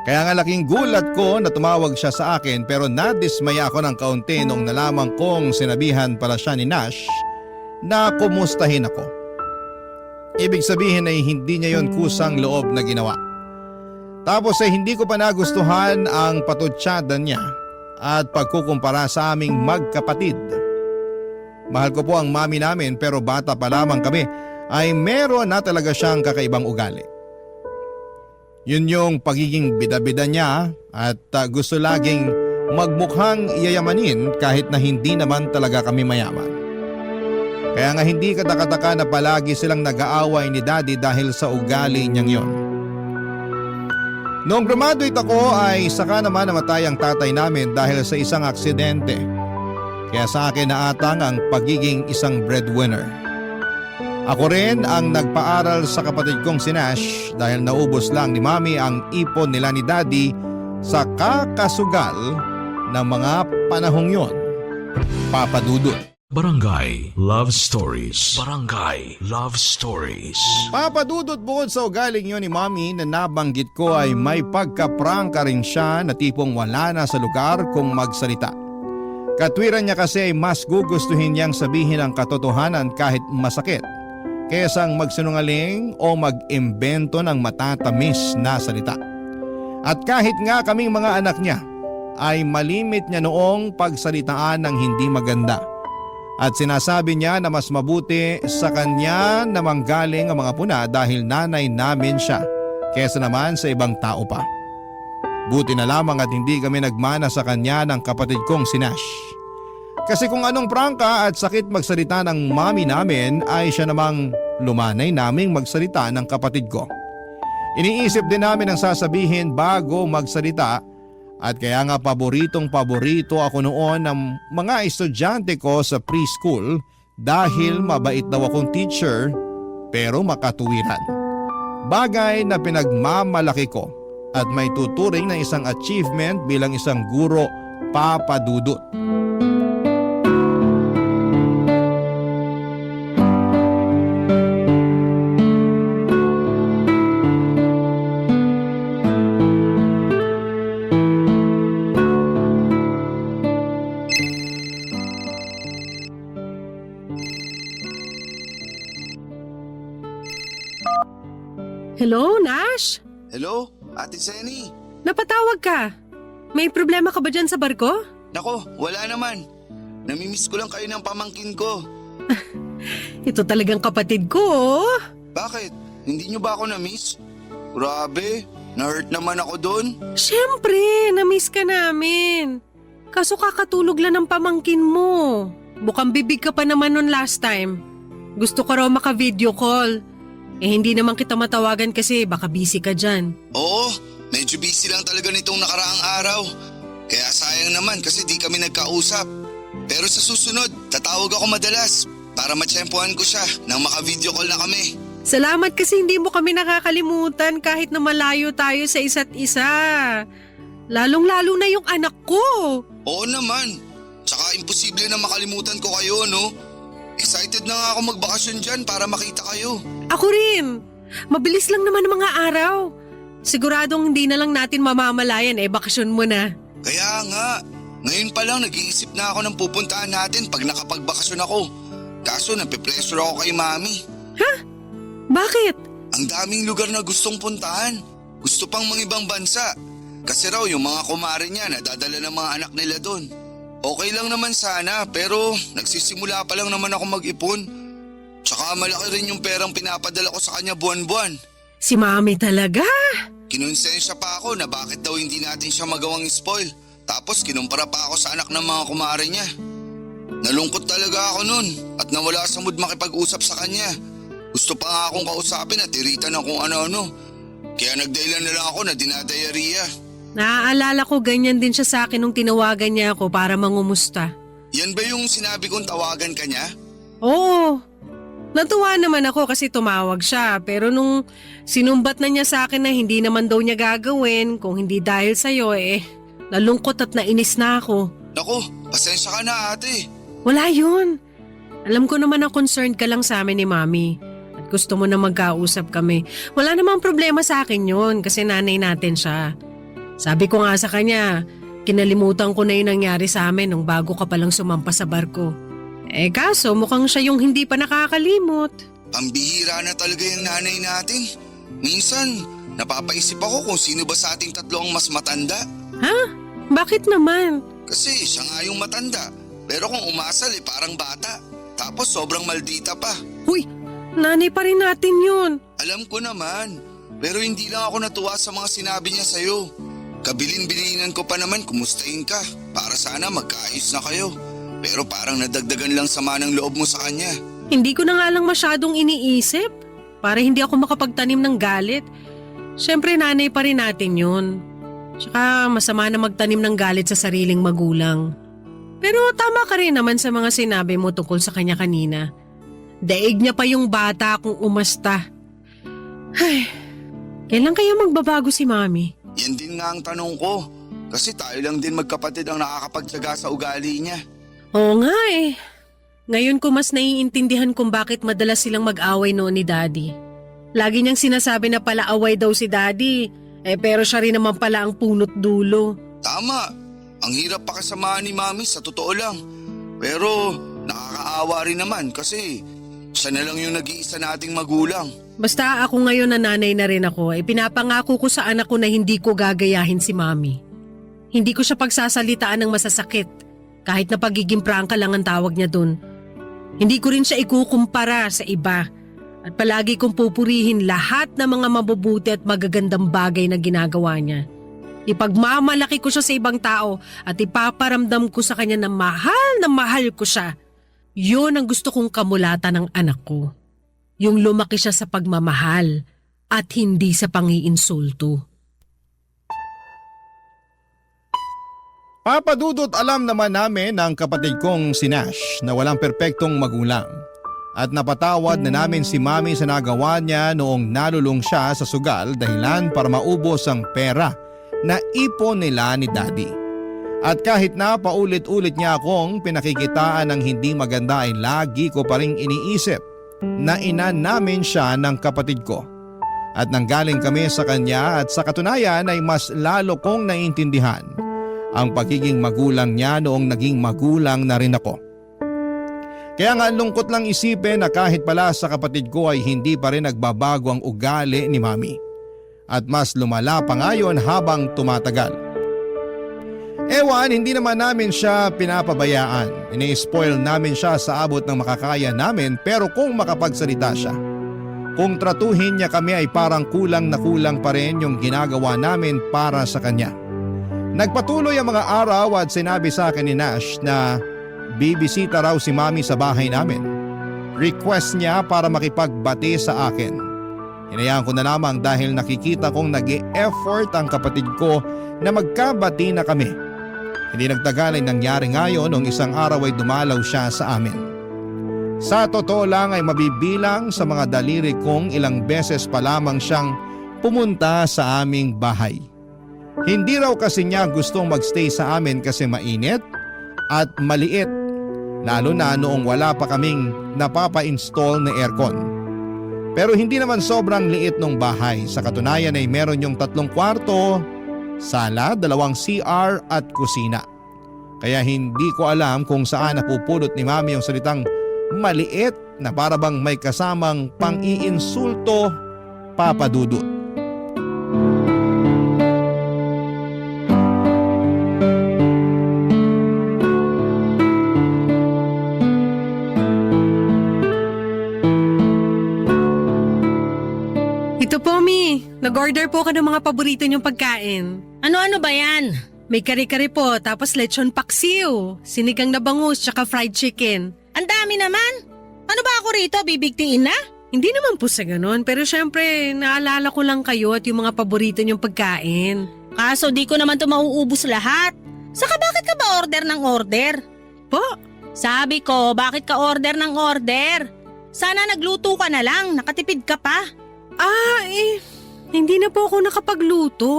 Kaya nga laking gulat ko na tumawag siya sa akin pero nadismaya ako ng kaunti nung nalaman kong sinabihan pala siya ni Nash na kumustahin ako. Ibig sabihin ay hindi niya yon kusang loob na ginawa. Tapos ay hindi ko pa nagustuhan ang patutsyada niya at pagkukumpara sa aming magkapatid. Mahal ko po ang mami namin pero bata pa lamang kami ay meron na talaga siyang kakaibang ugali. Yun yung pagiging bida-bida niya at gusto laging magmukhang iyayamanin kahit na hindi naman talaga kami mayaman. Kaya nga hindi katakataka na palagi silang nag-aaway ni Daddy dahil sa ugali niyang yon. Noong graduate ako ay saka naman namatay ang tatay namin dahil sa isang aksidente. Kaya sa akin naatang ang pagiging isang breadwinner. Ako rin ang nagpaaral sa kapatid kong si Nash dahil naubos lang ni Mami ang ipon nila ni Daddy sa kakasugal ng mga panahong yon. Papadudot. Barangay Love Stories. Barangay Love Stories. Papadudot, bukod sa ugaling yun ni Mami na nabanggit ko ay may pagka-prangka rin siya na tipong wala na sa lugar kung magsalita. Katwiran niya kasi ay mas gugustuhin niyang sabihin ang katotohanan kahit masakit kesang magsinungaling o mag-imbento ng matatamis na salita. At kahit nga kaming mga anak niya ay malimit niya noong pagsalitaan ng hindi maganda. At sinasabi niya na mas mabuti sa kanya na manggaling ang mga puna dahil nanay namin siya kesa naman sa ibang tao pa. Buti na lamang at hindi kami nagmana sa kanya ng kapatid kong si Nash. Kasi kung anong prangka at sakit magsalita ng mami namin ay siya namang lumanay naming magsalita ng kapatid ko. Iniisip din namin ang sasabihin bago magsalita at kaya nga paboritong-paborito ako noon ng mga estudyante ko sa preschool dahil mabait daw akong teacher pero makatuwiran. Bagay na pinagmamalaki ko at may tuturing na isang achievement bilang isang guro, Papadudot. Hello, Nash? Hello, Ate Senny. Napatawag ka. May problema ka ba dyan sa barko? Nako, wala naman. Namimiss ko lang kayo ng pamangkin ko. Ito talagang kapatid ko, oh. Bakit? Hindi nyo ba ako na-miss? Grabe, na-hurt naman ako doon. Siyempre, na-miss ka namin. Kaso kakatulog lang ng pamangkin mo. Bukang bibig ka pa naman nun last time. Gusto ko raw maka-video call. Eh hindi naman kita matawagan kasi baka busy ka dyan. Oo, medyo busy lang talaga nitong nakaraang araw. Kaya sayang naman kasi di kami nagkausap. Pero sa susunod, tatawag ako madalas para matsyempohan ko siya nang maka-video call na kami. Salamat kasi hindi mo kami nakakalimutan kahit na malayo tayo sa isa't isa. Lalong-lalo na yung anak ko. Oo naman. Tsaka imposible na makalimutan ko kayo, no? Excited excited na nga ako magbakasyon dyan para makita kayo. Ako rin. Mabilis lang naman ang mga araw. Siguradong hindi na lang natin mamamalayan bakasyon mo na. Kaya nga, ngayon pa lang nag-iisip na ako ng pupuntahan natin pag nakapagbakasyon ako. Kaso napipressure ako kay Mami. Bakit? Ang daming lugar na gustong puntahan. Gusto pang mga ibang bansa. Kasi raw yung mga kumare niya nadadala ng mga anak nila doon. Okay lang naman sana pero nagsisimula pa lang naman ako mag-ipon. Tsaka malaki rin yung perang pinapadala ko sa kanya buwan-buwan. Si Mami talaga? Kinonsensya pa ako na bakit daw hindi natin siya magawang spoil. Tapos kinumpara pa ako sa anak ng mga kumare niya. Nalungkot talaga ako nun at nawala sa mood makipag-usap sa kanya. Gusto pa nga akong kausapin at iritan ng kung ano-ano. Kaya nagdahilan na lang ako na dinadayariya. Naaalala ko ganyan din siya sa akin nung tinawagan niya ako para mangumusta. Yan ba yung sinabi kong tawagan ka niya? Oo. Natuwa naman ako kasi tumawag siya pero nung sinumbat na niya sa akin na hindi naman daw niya gagawin kung hindi dahil sa'yo nalungkot at nainis na ako. Naku, pasensya ka na ate. Wala yun. Alam ko naman na concerned ka lang sa amin ni Mami at gusto mo na magkausap kami. Wala namang problema sa akin yun kasi nanay natin siya. Sabi ko nga sa kanya, kinalimutan ko na yung nangyari sa amin nung bago ka palang sumampa sa barko. Kaso mukhang siya yung hindi pa nakakalimot. Pambihira na talaga yung nanay natin. Minsan, napapaisip ako kung sino ba sa ating tatlo ang mas matanda. Ha? Bakit naman? Kasi siya nga yung matanda. Pero kung umasal parang bata. Tapos sobrang maldita pa. Huy, nanay pa rin natin yun. Alam ko naman. Pero hindi lang ako natuwa sa mga sinabi niya sa'yo. Kabilin-bilinan ko pa naman kumustahin ka. Para sana magkaayos na kayo. Pero parang nadagdagan lang sama ng loob mo sa kanya. Hindi ko na nga lang masyadong iniisip. Para hindi ako makapagtanim ng galit. Siyempre nanay pa rin natin yun. Tsaka masama na magtanim ng galit sa sariling magulang. Pero tama ka rin naman sa mga sinabi mo tungkol sa kanya kanina. Daig niya pa yung bata kung umasta. Ay, kailan kaya magbabago si Mami? Yan din nga ang tanong ko. Kasi tayo lang din magkapatid ang nakakapagtyaga sa ugali niya. Oo nga Ngayon ko mas naiintindihan kung bakit madalas silang mag-away noon ni Daddy. Lagi niyang sinasabi na pala-away daw si Daddy. Pero siya rin naman pala ang punot dulo. Tama. Ang hirap pakisamahan ni Mami sa totoo lang. Pero nakakaawa rin naman kasi siya na lang yung nag-iisa nating magulang. Basta ako ngayon na nanay na rin ako, pinapangako ko sa anak ko na hindi ko gagayahin si Mami. Hindi ko siya pagsasalitaan ng masasakit. Kahit na pagiging prangka lang ang tawag niya dun. Hindi ko rin siya ikukumpara sa iba. At palagi kong pupurihin lahat ng mga mabubuti at magagandang bagay na ginagawa niya. Ipagmamalaki ko siya sa ibang tao at ipaparamdam ko sa kanya na mahal ko siya. Yun ang gusto kong kamulatan ng anak ko. Yung lumaki siya sa pagmamahal at hindi sa pangiinsulto. Papadudot, alam naman namin ng kapatid kong si Nash na walang perpektong magulang. At napatawad na namin si Mami sa nagawa niya noong nalulung siya sa sugal dahilan para maubos ang pera na ipon nila ni Daddy. At kahit na paulit-ulit niya akong pinakikitaan ng hindi maganda ay lagi ko pa ring iniisip na ina namin siya ng kapatid ko. At nanggaling kami sa kanya at sa katunayan ay mas lalo kong naiintindihan ang pagiging magulang niya noong naging magulang na rin ako. Kaya nga lungkot lang isipin na kahit pala sa kapatid ko ay hindi pa rin nagbabago ang ugali ni Mami. At mas lumala pa ngayon habang tumatagal. Ewan, hindi naman namin siya pinapabayaan. Ini-spoil namin siya sa abot ng makakaya namin pero kung makapagsalita siya. Kung tratuhin niya kami ay parang kulang na kulang pa rin yung ginagawa namin para sa kanya. Nagpatuloy ang mga araw at sinabi sa akin ni Nash na bibisita raw si Mami sa bahay namin. Request niya para makipagbati sa akin. Hinayaan ko na lamang dahil nakikita kong nag-e-effort ang kapatid ko na magkabati na kami. Hindi nagtagal ay nangyari ngayon nung isang araw ay dumalaw siya sa amin. Sa totoo lang ay mabibilang sa mga daliri kong ilang beses pa lamang siyang pumunta sa aming bahay. Hindi raw kasi niya gustong magstay sa amin kasi mainit at maliit. Lalo na noong wala pa kaming napapa-install na aircon. Pero hindi naman sobrang liit ng bahay. Sa katunayan ay meron yung 3 kwarto, sala, 2 CR at kusina. Kaya hindi ko alam kung saan napupulot ni Mami yung salitang maliit na para bang may kasamang pang-iinsulto, Papa Dudut. Ito po, Mi. Nag-order po ka ng mga paborito niyong pagkain. Ano-ano ba yan? May kare-kare po, tapos lechon paksiw, sinigang na bangus, tsaka fried chicken. Ang dami naman. Ano ba ako rito, bibigtiin na? Hindi naman po sa ganon, pero syempre, naalala ko lang kayo at yung mga paborito niyong pagkain. Kaso di ko naman to mauubos lahat. Saka bakit ka ba order ng order? Po? Sabi ko, bakit ka order ng order? Sana nagluto ka na lang, nakatipid ka pa. Hindi na po ako nakapagluto.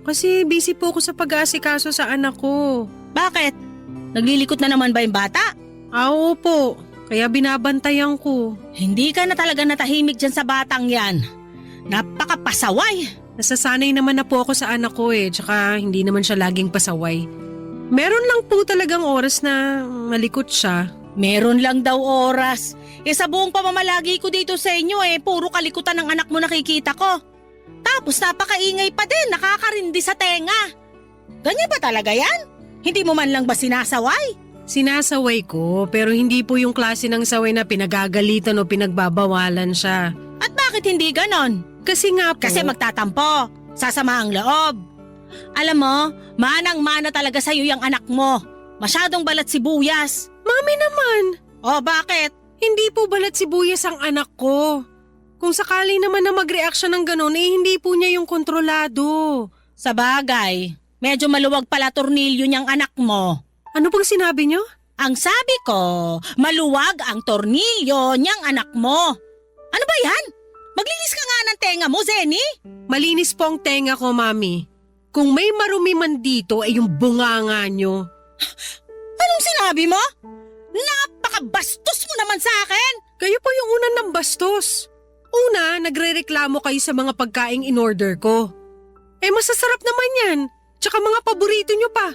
Kasi busy po ako sa pag-aasikaso sa anak ko. Bakit? Naglilikot na naman ba yung bata? Opo. Kaya binabantayan ko. Hindi ka na talaga natahimik dyan sa batang yan. Napakapasaway. Nasasanay naman na po ako sa anak ko tsaka hindi naman siya laging pasaway. Meron lang po talagang oras na malikot siya. Meron lang daw oras. Sa buong pamamalagi ko dito sa inyo puro kalikutan ng anak mo nakikita ko. Tapos napakaingay pa din, nakakarindi sa tenga. Ganyan ba talaga yan? Hindi mo man lang ba sinasaway? Sinasaway ko, pero hindi po yung klase ng saway na pinagagalitan o pinagbabawalan siya. At bakit hindi ganon? Kasi nga po… Kasi magtatampo, sasama ang loob. Alam mo, manang-mana talaga sa'yo yung anak mo. Masyadong balat sibuyas. Mami naman! O bakit? Hindi po balat sibuyas ang anak ko. Kung sakali naman na mag-react siya ng ganon, hindi po niya yung kontrolado. Sa bagay, medyo maluwag pala tornilyo niyang anak mo. Ano pang sinabi niyo? Ang sabi ko, maluwag ang tornilyo niyang anak mo. Ano ba yan? Maglinis ka nga ng tenga mo, Zenny. Malinis po ang tenga ko, Mami. Kung may marumi man dito ay yung bunganga niyo. Anong sinabi mo? Napakabastos mo naman sa akin. Kayo po yung una ng bastos. Una, nagre-reklamo kayo sa mga pagkaing in-order ko. Masasarap naman yan. Tsaka mga paborito nyo pa.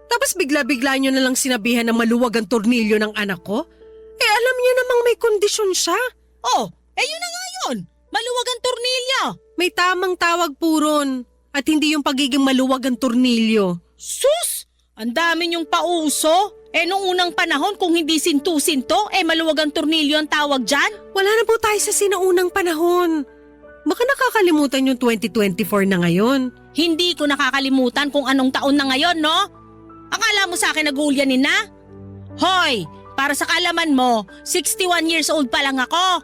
Tapos bigla-bigla nyo na lang sinabihan na maluwag ang tornilyo ng anak ko? Alam nyo namang may kondisyon siya. Oh, yun na nga yun. Maluwag ang tornilyo. May tamang tawag po ron. At hindi yung pagiging maluwag ang tornilyo. Sus! Ang dami niyong pauso. Nung unang panahon kung hindi sinto-sinto, maluwag ang tornilyo ang tawag dyan? Wala na po tayo sa sinaunang panahon. Baka nakakalimutan yung 2024 na ngayon. Hindi ko nakakalimutan kung anong taon na ngayon, no? Akala mo sa akin nag-uulyanin na? Hoy, para sa kaalaman mo, 61 years old pa lang ako.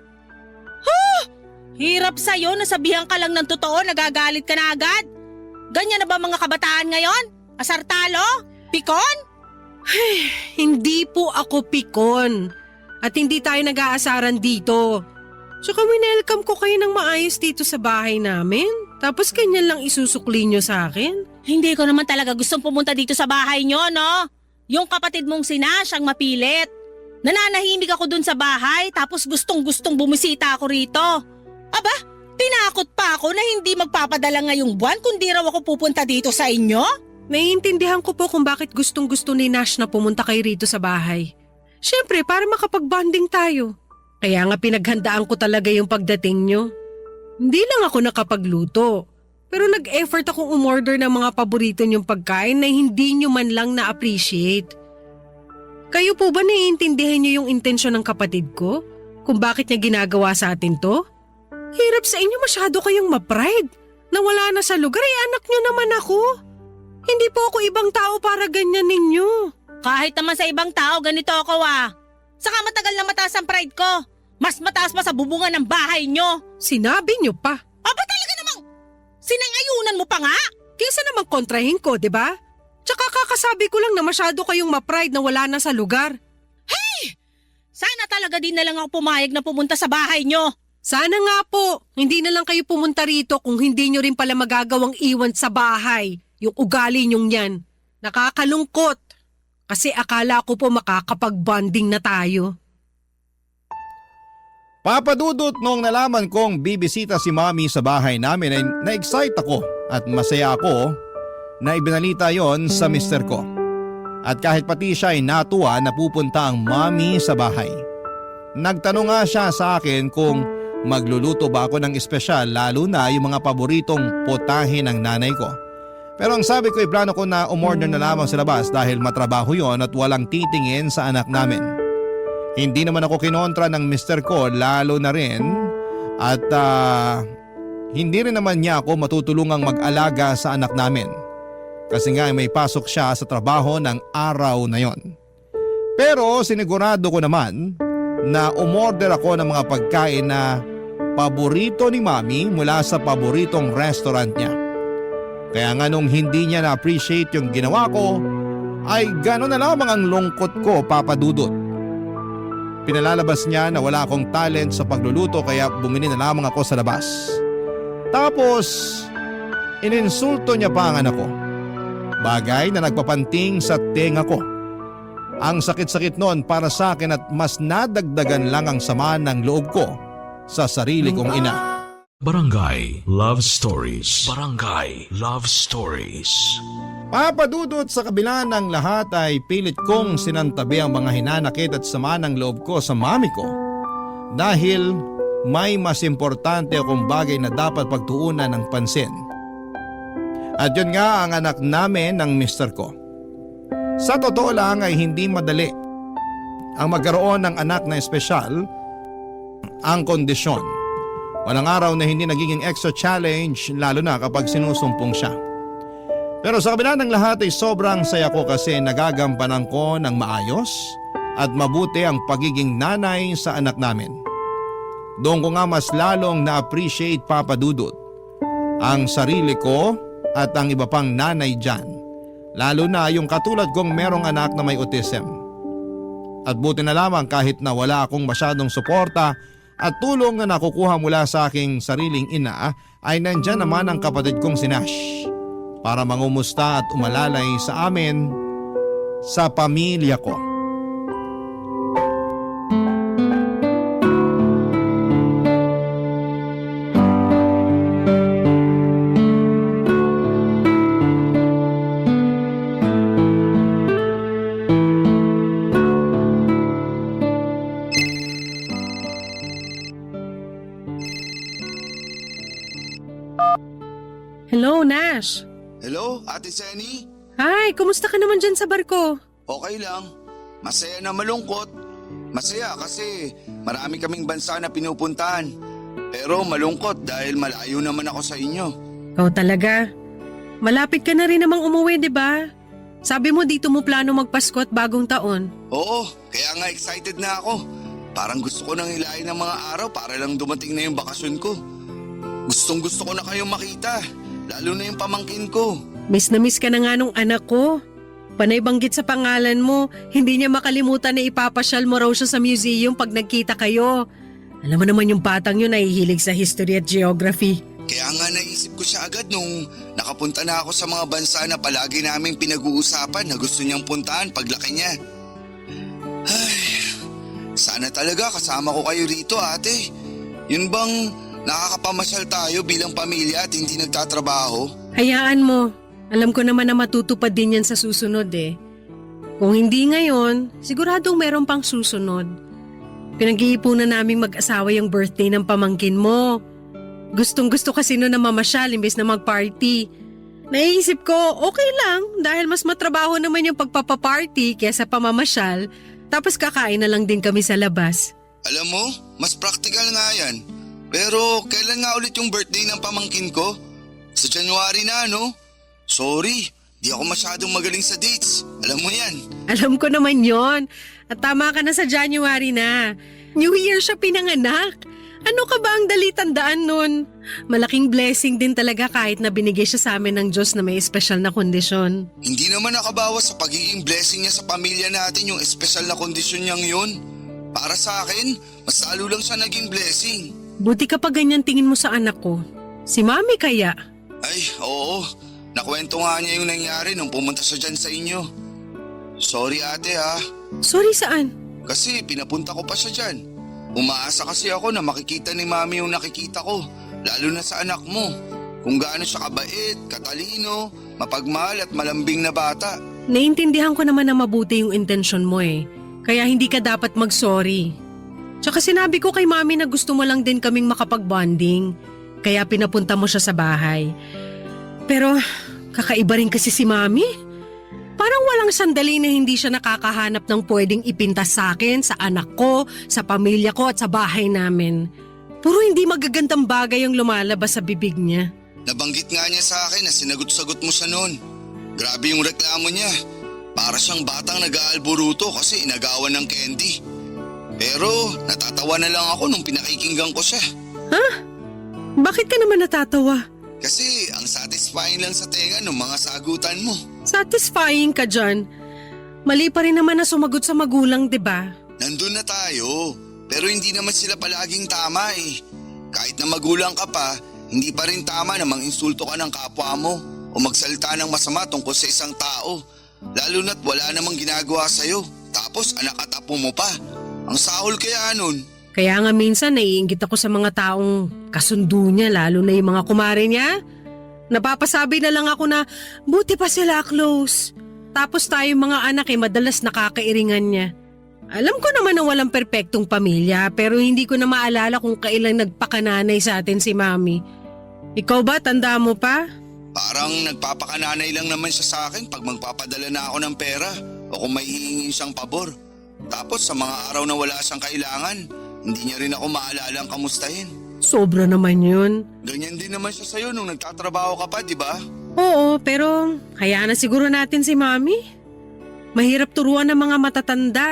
Hirap sa'yo, nasabihan ka lang ng totoo, nagagalit ka na agad. Ganyan na ba mga kabataan ngayon? Asartalo? Pikon? Hindi po ako pikon. At hindi tayo nag-aasaran dito. Tsaka winelcome ko kayo ng maayos dito sa bahay namin. Tapos ganyan lang isusukli nyo sa akin. Hindi ko naman talaga gustong pumunta dito sa bahay nyo, no? Yung kapatid mong si Nash ang mapilit. Nananahimik ako dun sa bahay tapos gustong-gustong bumisita ako rito. Aba, tinakot pa ako na hindi magpapadala ngayong buwan kundi raw ako pupunta dito sa inyo? Naiintindihan ko po kung bakit gustong-gusto ni Nash na pumunta kayo rito sa bahay. Siyempre, para makapag-bonding tayo. Kaya nga pinaghandaan ko talaga yung pagdating nyo. Hindi lang ako nakapagluto. Pero nag-effort akong umorder ng mga paborito nyong pagkain na hindi nyo man lang na-appreciate. Kayo po ba naiintindihan nyo yung intensyon ng kapatid ko? Kung bakit niya ginagawa sa atin to? Hirap sa inyo masyado kayong ma-pride. Na wala na sa lugar ay anak nyo naman ako. Hindi po ako ibang tao para ganyan ninyo. Kahit naman sa ibang tao, ganito ako Saka matagal na mataas ang pride ko. Mas mataas pa sa bubungan ng bahay nyo. Sinabi nyo pa. Aba talaga namang sinangayunan mo pa nga? Kaysa namang kontrahin ko, di ba? Tsaka kakasabi ko lang na masyado kayong ma-pride na wala na sa lugar. Sana talaga din na lang ako pumayag na pumunta sa bahay nyo. Sana nga po, hindi na lang kayo pumunta rito kung hindi nyo rin pala magagawang iwan sa bahay. Yung ugali nyong yan. Nakakalungkot. Kasi akala ko po makakapag-bonding na tayo. Papadudot, noong nalaman kong bibisita si Mami sa bahay namin ay na-excite ako at masaya ako na ibinalita yon sa mister ko. At kahit pati siya ay natuwa na pupunta ang Mami sa bahay. Nagtanong nga siya sa akin kung magluluto ba ako ng espesyal, lalo na yung mga paboritong potahe ng nanay ko. Pero ang sabi ko ay plano ko na umorder na lamang sa labas dahil matrabaho yon at walang titingin sa anak namin. Hindi naman ako kinontra ng mister ko, lalo na rin at hindi rin naman niya ako matutulungang mag-alaga sa anak namin. Kasi nga may pasok siya sa trabaho ng araw na yon. Pero sinigurado ko naman na umorder ako ng mga pagkain na paborito ni Mami mula sa paboritong restaurant niya. Kaya nga nung hindi niya na-appreciate yung ginawa ko, ay gano'n na lamang ang lungkot ko, Papa Dudut. Pinalalabas niya na wala akong talent sa pagluluto kaya bumili na lamang ako sa labas. Tapos, ininsulto niya pa ang anak ko. Bagay na nagpapanting sa tenga ko. Ang sakit-sakit noon para sa akin at mas nadagdagan lang ang sama ng loob ko sa sarili kong ina. Barangay Love Stories. Barangay Love Stories. Papadudot, sa kabila ng lahat ay pilit kong sinantabi ang mga hinanakit at sama ng loob ko sa mami ko dahil may mas importante akong bagay na dapat pagtuunan ng pansin. At yun nga ang anak namin ng mister ko. Sa totoo lang ay hindi madali ang magkaroon ng anak na espesyal ang kondisyon. Walang araw na hindi nagiging extra challenge lalo na kapag sinusumpong siya. Pero sa kabila ng lahat ay sobrang saya ko kasi nagagampanan ko ng maayos at mabuti ang pagiging nanay sa anak namin. Doon ko nga mas lalong na-appreciate, Papa Dudut, ang sarili ko at ang iba pang nanay dyan. Lalo na yung katulad kong merong anak na may autism. At buti na lamang kahit na wala akong masyadong suporta at tulong na nakukuha mula sa aking sariling ina ay nandyan naman ang kapatid kong si Nash para mangumusta at umalalay sa amin, sa pamilya ko. Hello, Nash. Hello, Ate Senny? Hi, kumusta ka naman dyan sa barko? Okay lang. Masaya na malungkot. Masaya kasi marami kaming bansa na pinupuntahan. Pero malungkot dahil malayo naman ako sa inyo. Ikaw talaga. Malapit ka na rin namang umuwi, di ba? Sabi mo dito mo plano magpasko at bagong taon. Oo, kaya nga excited na ako. Parang gusto ko nang hilahin ng mga araw para lang dumating na yung bakasyon ko. Gustong gusto ko na kayong makita, lalo na yung pamangkin ko. Miss na miss ka na nga nung anak ko. Panay banggit sa pangalan mo, hindi niya makalimutan na ipapasyal mo raw siya sa museum pag nagkita kayo. Alam mo naman yung batang yun nahihilig sa history at geography. Kaya nga naisip ko siya agad nung nakapunta na ako sa mga bansa na palagi naming pinag-uusapan na gusto niyang puntahan paglaki niya. Ay, sana talaga kasama ko kayo rito, ate. Yun bang nakakapamasyal tayo bilang pamilya at hindi nagtatrabaho? Hayaan mo. Alam ko naman na matutupad din yan sa susunod eh. Kung hindi ngayon, siguradong meron pang susunod. Pinag-iipunan naming mag-asawa yung birthday ng pamangkin mo. Gustong gusto kasi no na mamasyal imbes na mag-party. Naisip ko, okay lang dahil mas matrabaho naman yung pagpapaparty kesa pamamasyal. Tapos kakain na lang din kami sa labas. Alam mo, mas practical nga yan. Pero kailan nga ulit yung birthday ng pamangkin ko? Sa January na, no? Sorry, di ako masyadong magaling sa dates. Alam mo yan. Alam ko naman yon. At tama ka na sa January na. New Year siya pinanganak. Ano ka ba ang dali tandaan nun? Malaking blessing din talaga kahit na binigay siya sa amin ng Diyos na may espesyal na kondisyon. Hindi naman nakabawas sa pagiging blessing niya sa pamilya natin yung espesyal na kondisyon niyang yun. Para sa akin, mas lalo lang siya naging blessing. Buti ka pa ganyan tingin mo sa anak ko. Si Mami kaya? Ay, oo. Nakwento nga niya yung nangyari nung pumunta siya dyan sa inyo. Sorry ate ha. Sorry saan? Kasi pinapunta ko pa siya dyan. Umaasa kasi ako na makikita ni mami yung nakikita ko. Lalo na sa anak mo. Kung gaano siya kabait, katalino, mapagmahal at malambing na bata. Naiintindihan ko naman na mabuti yung intensyon mo eh. Kaya hindi ka dapat mag-sorry. Tsaka sinabi ko kay mami na gusto mo lang din kaming makapag-bonding. Kaya pinapunta mo siya sa bahay. Pero kakaiba rin kasi si mami. Parang walang sandali na hindi siya nakakahanap ng pwedeng ipintas sa akin, sa anak ko, sa pamilya ko at sa bahay namin. Puro hindi magagandang bagay yung lumalabas sa bibig niya. Nabanggit nga niya sa akin na sinagot-sagot mo siya noon. Grabe yung reklamo niya. Para siyang batang nag-aalburuto kasi inagawan ng candy. Pero natatawa na lang ako nung pinakikinggan ko siya. Ha? Bakit ka naman natatawa? Kasi ang satisfying lang sa tenga ng mga sagutan mo. Satisfying ka dyan. Mali pa rin naman na sumagot sa magulang, di ba? Nandun na tayo. Pero hindi naman sila palaging tama eh. Kahit na magulang ka pa, hindi pa rin tama na manginsulto ka ng kapwa mo o magsalita ng masama tungkol sa isang tao. Lalo na't wala namang ginagawa sa'yo. Tapos anak at apo mo pa. Ang sahol kaya nun. Kaya nga minsan naiinggit ako sa mga taong kasundo niya, lalo na yung mga kumare niya. Napapasabi na lang ako na buti pa sila close. Tapos tayong mga anak madalas nakakairingan niya. Alam ko naman na walang perpektong pamilya pero hindi ko na maalala kung kailan nagpakananay sa atin si Mami. Ikaw ba, tanda mo pa? Parang nagpapakananay lang naman siya sa akin pag magpapadala na ako ng pera o kung may hihingin siyang pabor. Tapos sa mga araw na wala siyang kailangan, hindi niya rin ako maalala ang kamustahin. Sobra naman yun. Ganyan din naman siya sa'yo nung nagtatrabaho ka pa, di ba? Oo, pero hayaan na siguro natin si Mami. Mahirap turuan ng mga matatanda.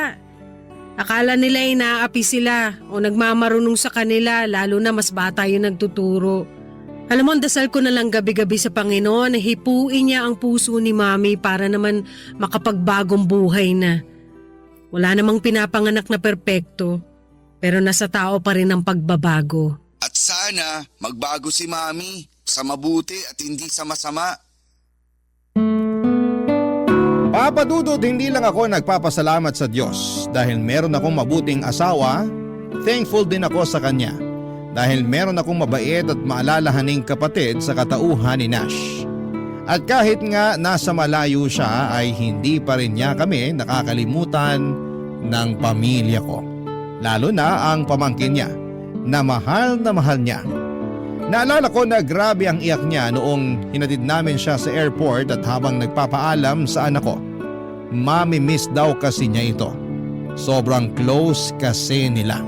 Akala nila ay naaapi sila o nagmamarunong sa kanila lalo na mas bata yung nagtuturo. Alam mo, ang dasal ko na lang gabi-gabi sa Panginoon na hipuin niya ang puso ni Mami para naman makapagbagong buhay na. Wala namang pinapanganak na perpekto, pero nasa tao pa rin ang pagbabago. At sana magbago si Mami sa mabuti at hindi sa masama. Papa Dudut, hindi lang ako nagpapasalamat sa Diyos dahil meron akong mabuting asawa, thankful din ako sa Kanya dahil meron akong mabait at maalalahaning kapatid sa katauhan ni Nash. At kahit nga nasa malayo siya ay hindi pa rin niya kami nakakalimutan ng pamilya ko. Lalo na ang pamangkin niya na mahal niya. Naalala ko na grabe ang iyak niya noong hinatid namin siya sa airport at habang nagpapaalam sa anak ko. Mami-miss daw kasi niya ito. Sobrang close kasi nila.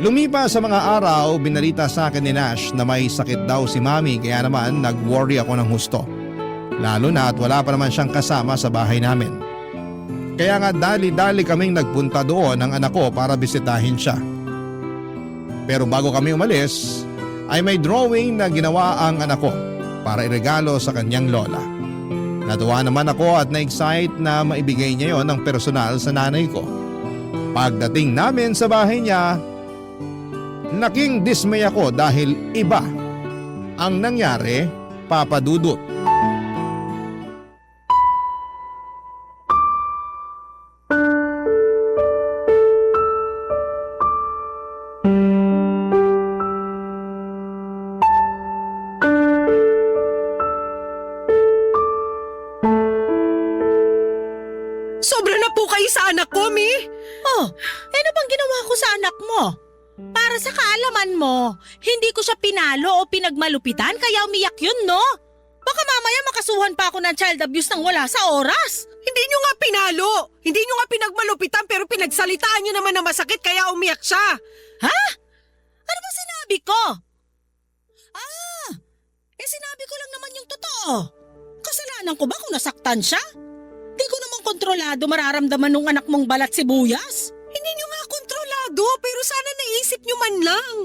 Lumipas sa mga araw, binalita sa akin ni Nash na may sakit daw si Mami kaya naman nag-worry ako ng husto. Lalo na at wala pa naman siyang kasama sa bahay namin. Kaya nga dali-dali kaming nagpunta doon ng anak ko para bisitahin siya. Pero bago kami umalis, ay may drawing na ginawa ang anak ko para iregalo sa kanyang lola. Natuwa naman ako at na-excite na maibigay niya yon ng personal sa nanay ko. Pagdating namin sa bahay niya, laking dismay ako dahil iba ang nangyari, Papa Dudut. Sobra na po kayo sa anak ko, Mi! Oh, ano bang ginawa ko sa anak mo? Para sa kaalaman mo, hindi ko siya pinalo o pinagmalupitan kaya umiyak yun, no? Baka mamaya makasuhan pa ako ng child abuse nang wala sa oras. Hindi nyo nga pinalo! Hindi nyo nga pinagmalupitan pero pinagsalitaan nyo naman na masakit kaya umiyak siya! Ha? Ano ba sinabi ko? Sinabi ko lang naman yung totoo. Kasalanan ko ba kung nasaktan siya? Di ko naman kontrolado mararamdaman ng anak mong balat sibuyas. Hindi nyo nga kontrolado pero sana naisip nyo man lang.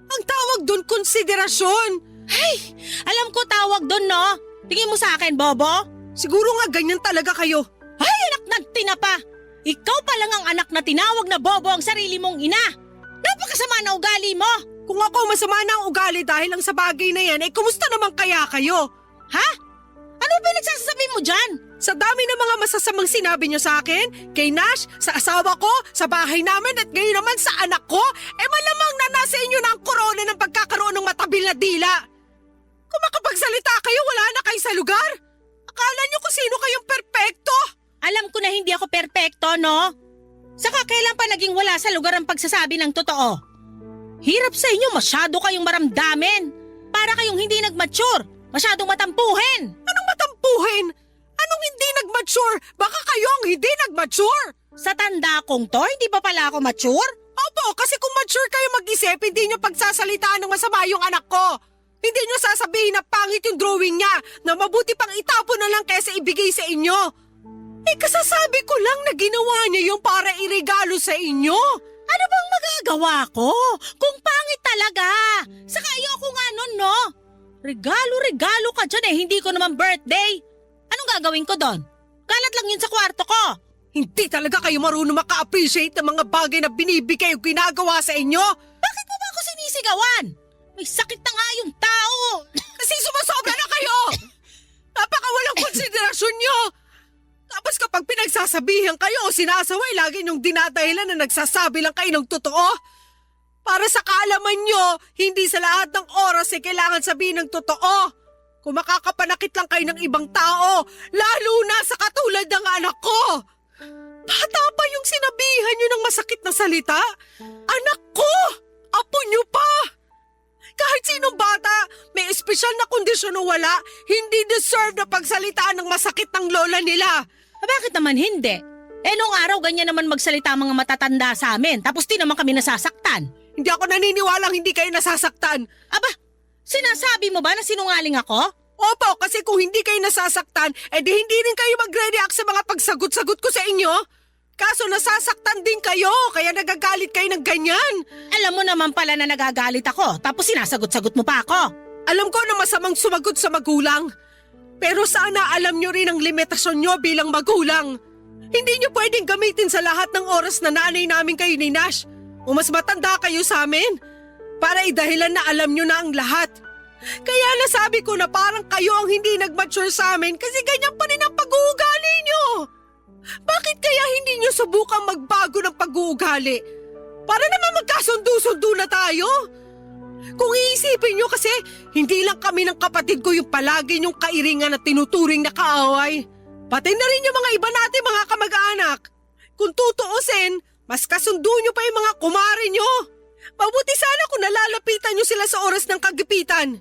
Ang tawag doon konsiderasyon. Hey, alam ko tawag doon, no? Tingin mo sa akin, Bobo? Siguro nga ganyan talaga kayo. Ay, anak ng tinapa! Ikaw pa lang ang anak na tinawag na Bobo ang sarili mong ina. Napakasama na ugali mo. Kung ako masama na ang ugali dahil lang sa bagay na yan, kumusta naman kaya kayo? Ha? Ano Ano ba nagsasabi mo dyan? Sa dami ng mga masasamang sinabi niyo sa akin, kay Nash, sa asawa ko, sa bahay namin at ngayon naman sa anak ko, malamang na nasa inyo na ang korona ng pagkakaroon ng matabil na dila. Kung makapagsalita kayo, wala na kayo sa lugar. Akala niyo kung sino kayong perpekto? Alam ko na hindi ako perpekto, no? Saka kailan pa naging wala sa lugar ang pagsasabi ng totoo? Hirap sa inyo, masyado kayong maramdamin. Para kayong hindi nag-mature, masyadong matampuhin. Anong matampuhin? Anong hindi nag-mature? Baka kayo ang hindi nag-mature. Sa tanda kong to, hindi ba pala ako mature? Opo, kasi kung mature kayo mag-isip, hindi nyo pagsasalitaan ng masama yung anak ko. Hindi nyo sasabihin na pangit yung drawing niya, na mabuti pang itapon na lang kaysa ibigay sa inyo. Kasasabi ko lang na ginawa niya yung para iregalo sa inyo. Ano bang magagawa ko? Kung pangit talaga. Saka ayoko nga nun, no? Regalo-regalo ka dyan hindi ko naman birthday. Anong gagawin ko doon? Kalat lang yun sa kwarto ko. Hindi talaga kayo marunong maka-appreciate ng mga bagay na binibigay o ginagawa sa inyo. Bakit mo ba ako sinisigawan? May sakit na nga yung tao. Kasi sumasobra na kayo. Napakawalang konsiderasyon nyo. Tapos kapag pinagsasabihan kayo o sinasaway, lagi niyong dinadahilan na nagsasabi lang kayo ng totoo. Para sa kaalaman nyo, hindi sa lahat ng oras kailangan sabihin ng totoo. Kung makakapanakit lang kayo ng ibang tao, lalo na sa katulad ng anak ko. Bata pa yung sinabihan nyo ng masakit na salita. Anak ko! Apo nyo pa! Kahit sinong bata, may espesyal na kondisyon o wala, hindi deserve na pagsalitaan ng masakit ng lola nila. Bakit naman hindi? Nung araw ganyan naman magsalita ang mga matatanda sa amin, tapos di naman kami nasasaktan. Hindi ako naniniwalang hindi kayo nasasaktan. Aba, sinasabi mo ba na sinungaling ako? Opo, kasi kung hindi kayo nasasaktan, di hindi rin kayo magre-react sa mga pagsagot-sagot ko sa inyo. Kaso nasasaktan din kayo, kaya nagagalit kayo ng ganyan. Alam mo naman pala na nagagalit ako, tapos sinasagot-sagot mo pa ako. Alam ko na masamang sumagot sa magulang. Pero sana alam nyo rin ang limitasyon nyo bilang magulang. Hindi nyo pwedeng gamitin sa lahat ng oras na nanay namin kayo ni Nash. O mas matanda kayo sa amin. Para idahilan na alam nyo na ang lahat. Kaya nasabi ko na parang kayo ang hindi nag-mature sa amin kasi ganyan pa rin ang pag-uugali nyo. Bakit kaya hindi nyo subukang magbago ng pag-uugali? Para naman magkasundo-sundo na tayo. Kung iisipin nyo kasi, hindi lang kami ng kapatid ko yung palagi nyong kairingan at tinuturing na kaaway. Pati na rin yung mga iba natin mga kamag-anak. Kung tutuusin, mas kasundo nyo pa yung mga kumare nyo. Mabuti sana kung nalalapitan nyo sila sa oras ng kagipitan.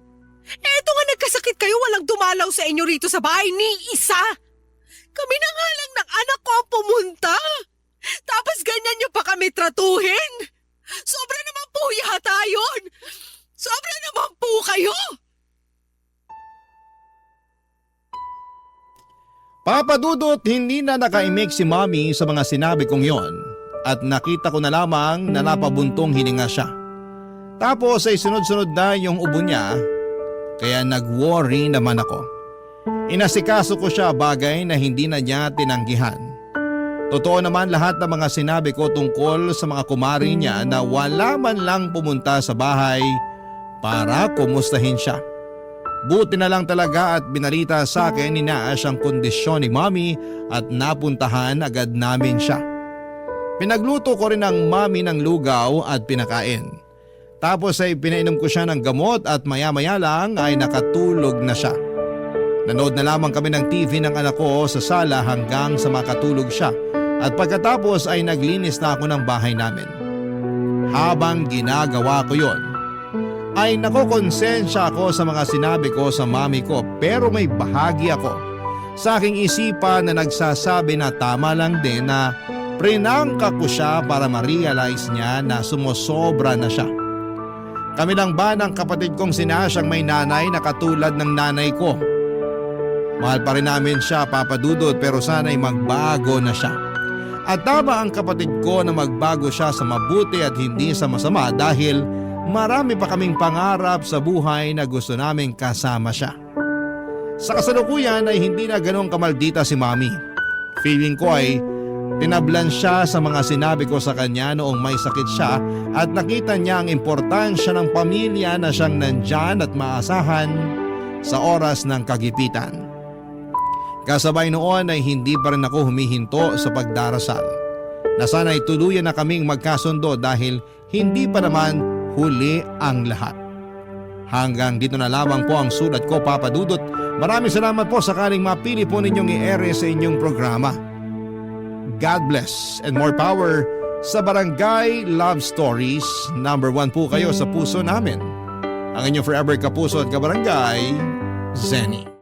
Eto nga nagkasakit kayo, walang dumalaw sa inyo rito sa bahay ni isa. Kami na nga lang ng anak ko ang pumunta. Tapos ganyan nyo pa kami tratuhin. Sobra naman po yata yun. Sobra naman po kayo. Papa Dudut, hindi na nakaimik si Mommy sa mga sinabi kong yon at nakita ko na lamang na napabuntong hininga siya. Tapos ay sunod-sunod na yung ubo niya, kaya nag-worry naman ako. Inasikaso ko siya, bagay na hindi na niya tinanggihan. Totoo naman lahat ng mga sinabi ko tungkol sa mga kumari niya na wala man lang pumunta sa bahay para kumustahin siya. Buti na lang talaga at binalita sa akin ni Nash ang kondisyon ni Mommy at napuntahan agad namin siya. Pinagluto ko rin ang Mommy ng lugaw at pinakain. Tapos ay pinainom ko siya ng gamot at maya-maya lang ay nakatulog na siya. Nanood na lamang kami ng TV ng anak ko sa sala hanggang sa makatulog siya at pagkatapos ay naglinis na ako ng bahay namin. Habang ginagawa ko yon, ay nakokonsensya ako sa mga sinabi ko sa mami ko pero may bahagi ako sa aking isipan na nagsasabi na tama lang din na prinangka ko siya para ma-realize niya na sumosobra na siya. Kami lang ba ng kapatid kong si Nash ang may nanay na katulad ng nanay ko? Mahal pa rin namin siya, Papa Dudut, pero sana'y magbago na siya. At tama ang kapatid ko na magbago siya sa mabuti at hindi sa masama dahil marami pa kaming pangarap sa buhay na gusto naming kasama siya. Sa kasalukuyan ay hindi na ganong kamaldita si Mami. Feeling ko ay tinablan siya sa mga sinabi ko sa kanya noong may sakit siya at nakita niya ang importansya ng pamilya na siyang nandyan at maasahan sa oras ng kagipitan. Kasabay noon ay hindi pa rin ako humihinto sa pagdarasal na sana'y tuluyan na kaming magkasundo dahil hindi pa naman huli ang lahat. Hanggang dito na lamang po ang sulat ko, Papa Dudut. Maraming salamat po sakaling mapili po ninyong i-ere sa inyong programa. God bless and more power sa Barangay Love Stories. Number 1 po kayo sa puso namin. Ang inyong forever kapuso at kabarangay, Zenny.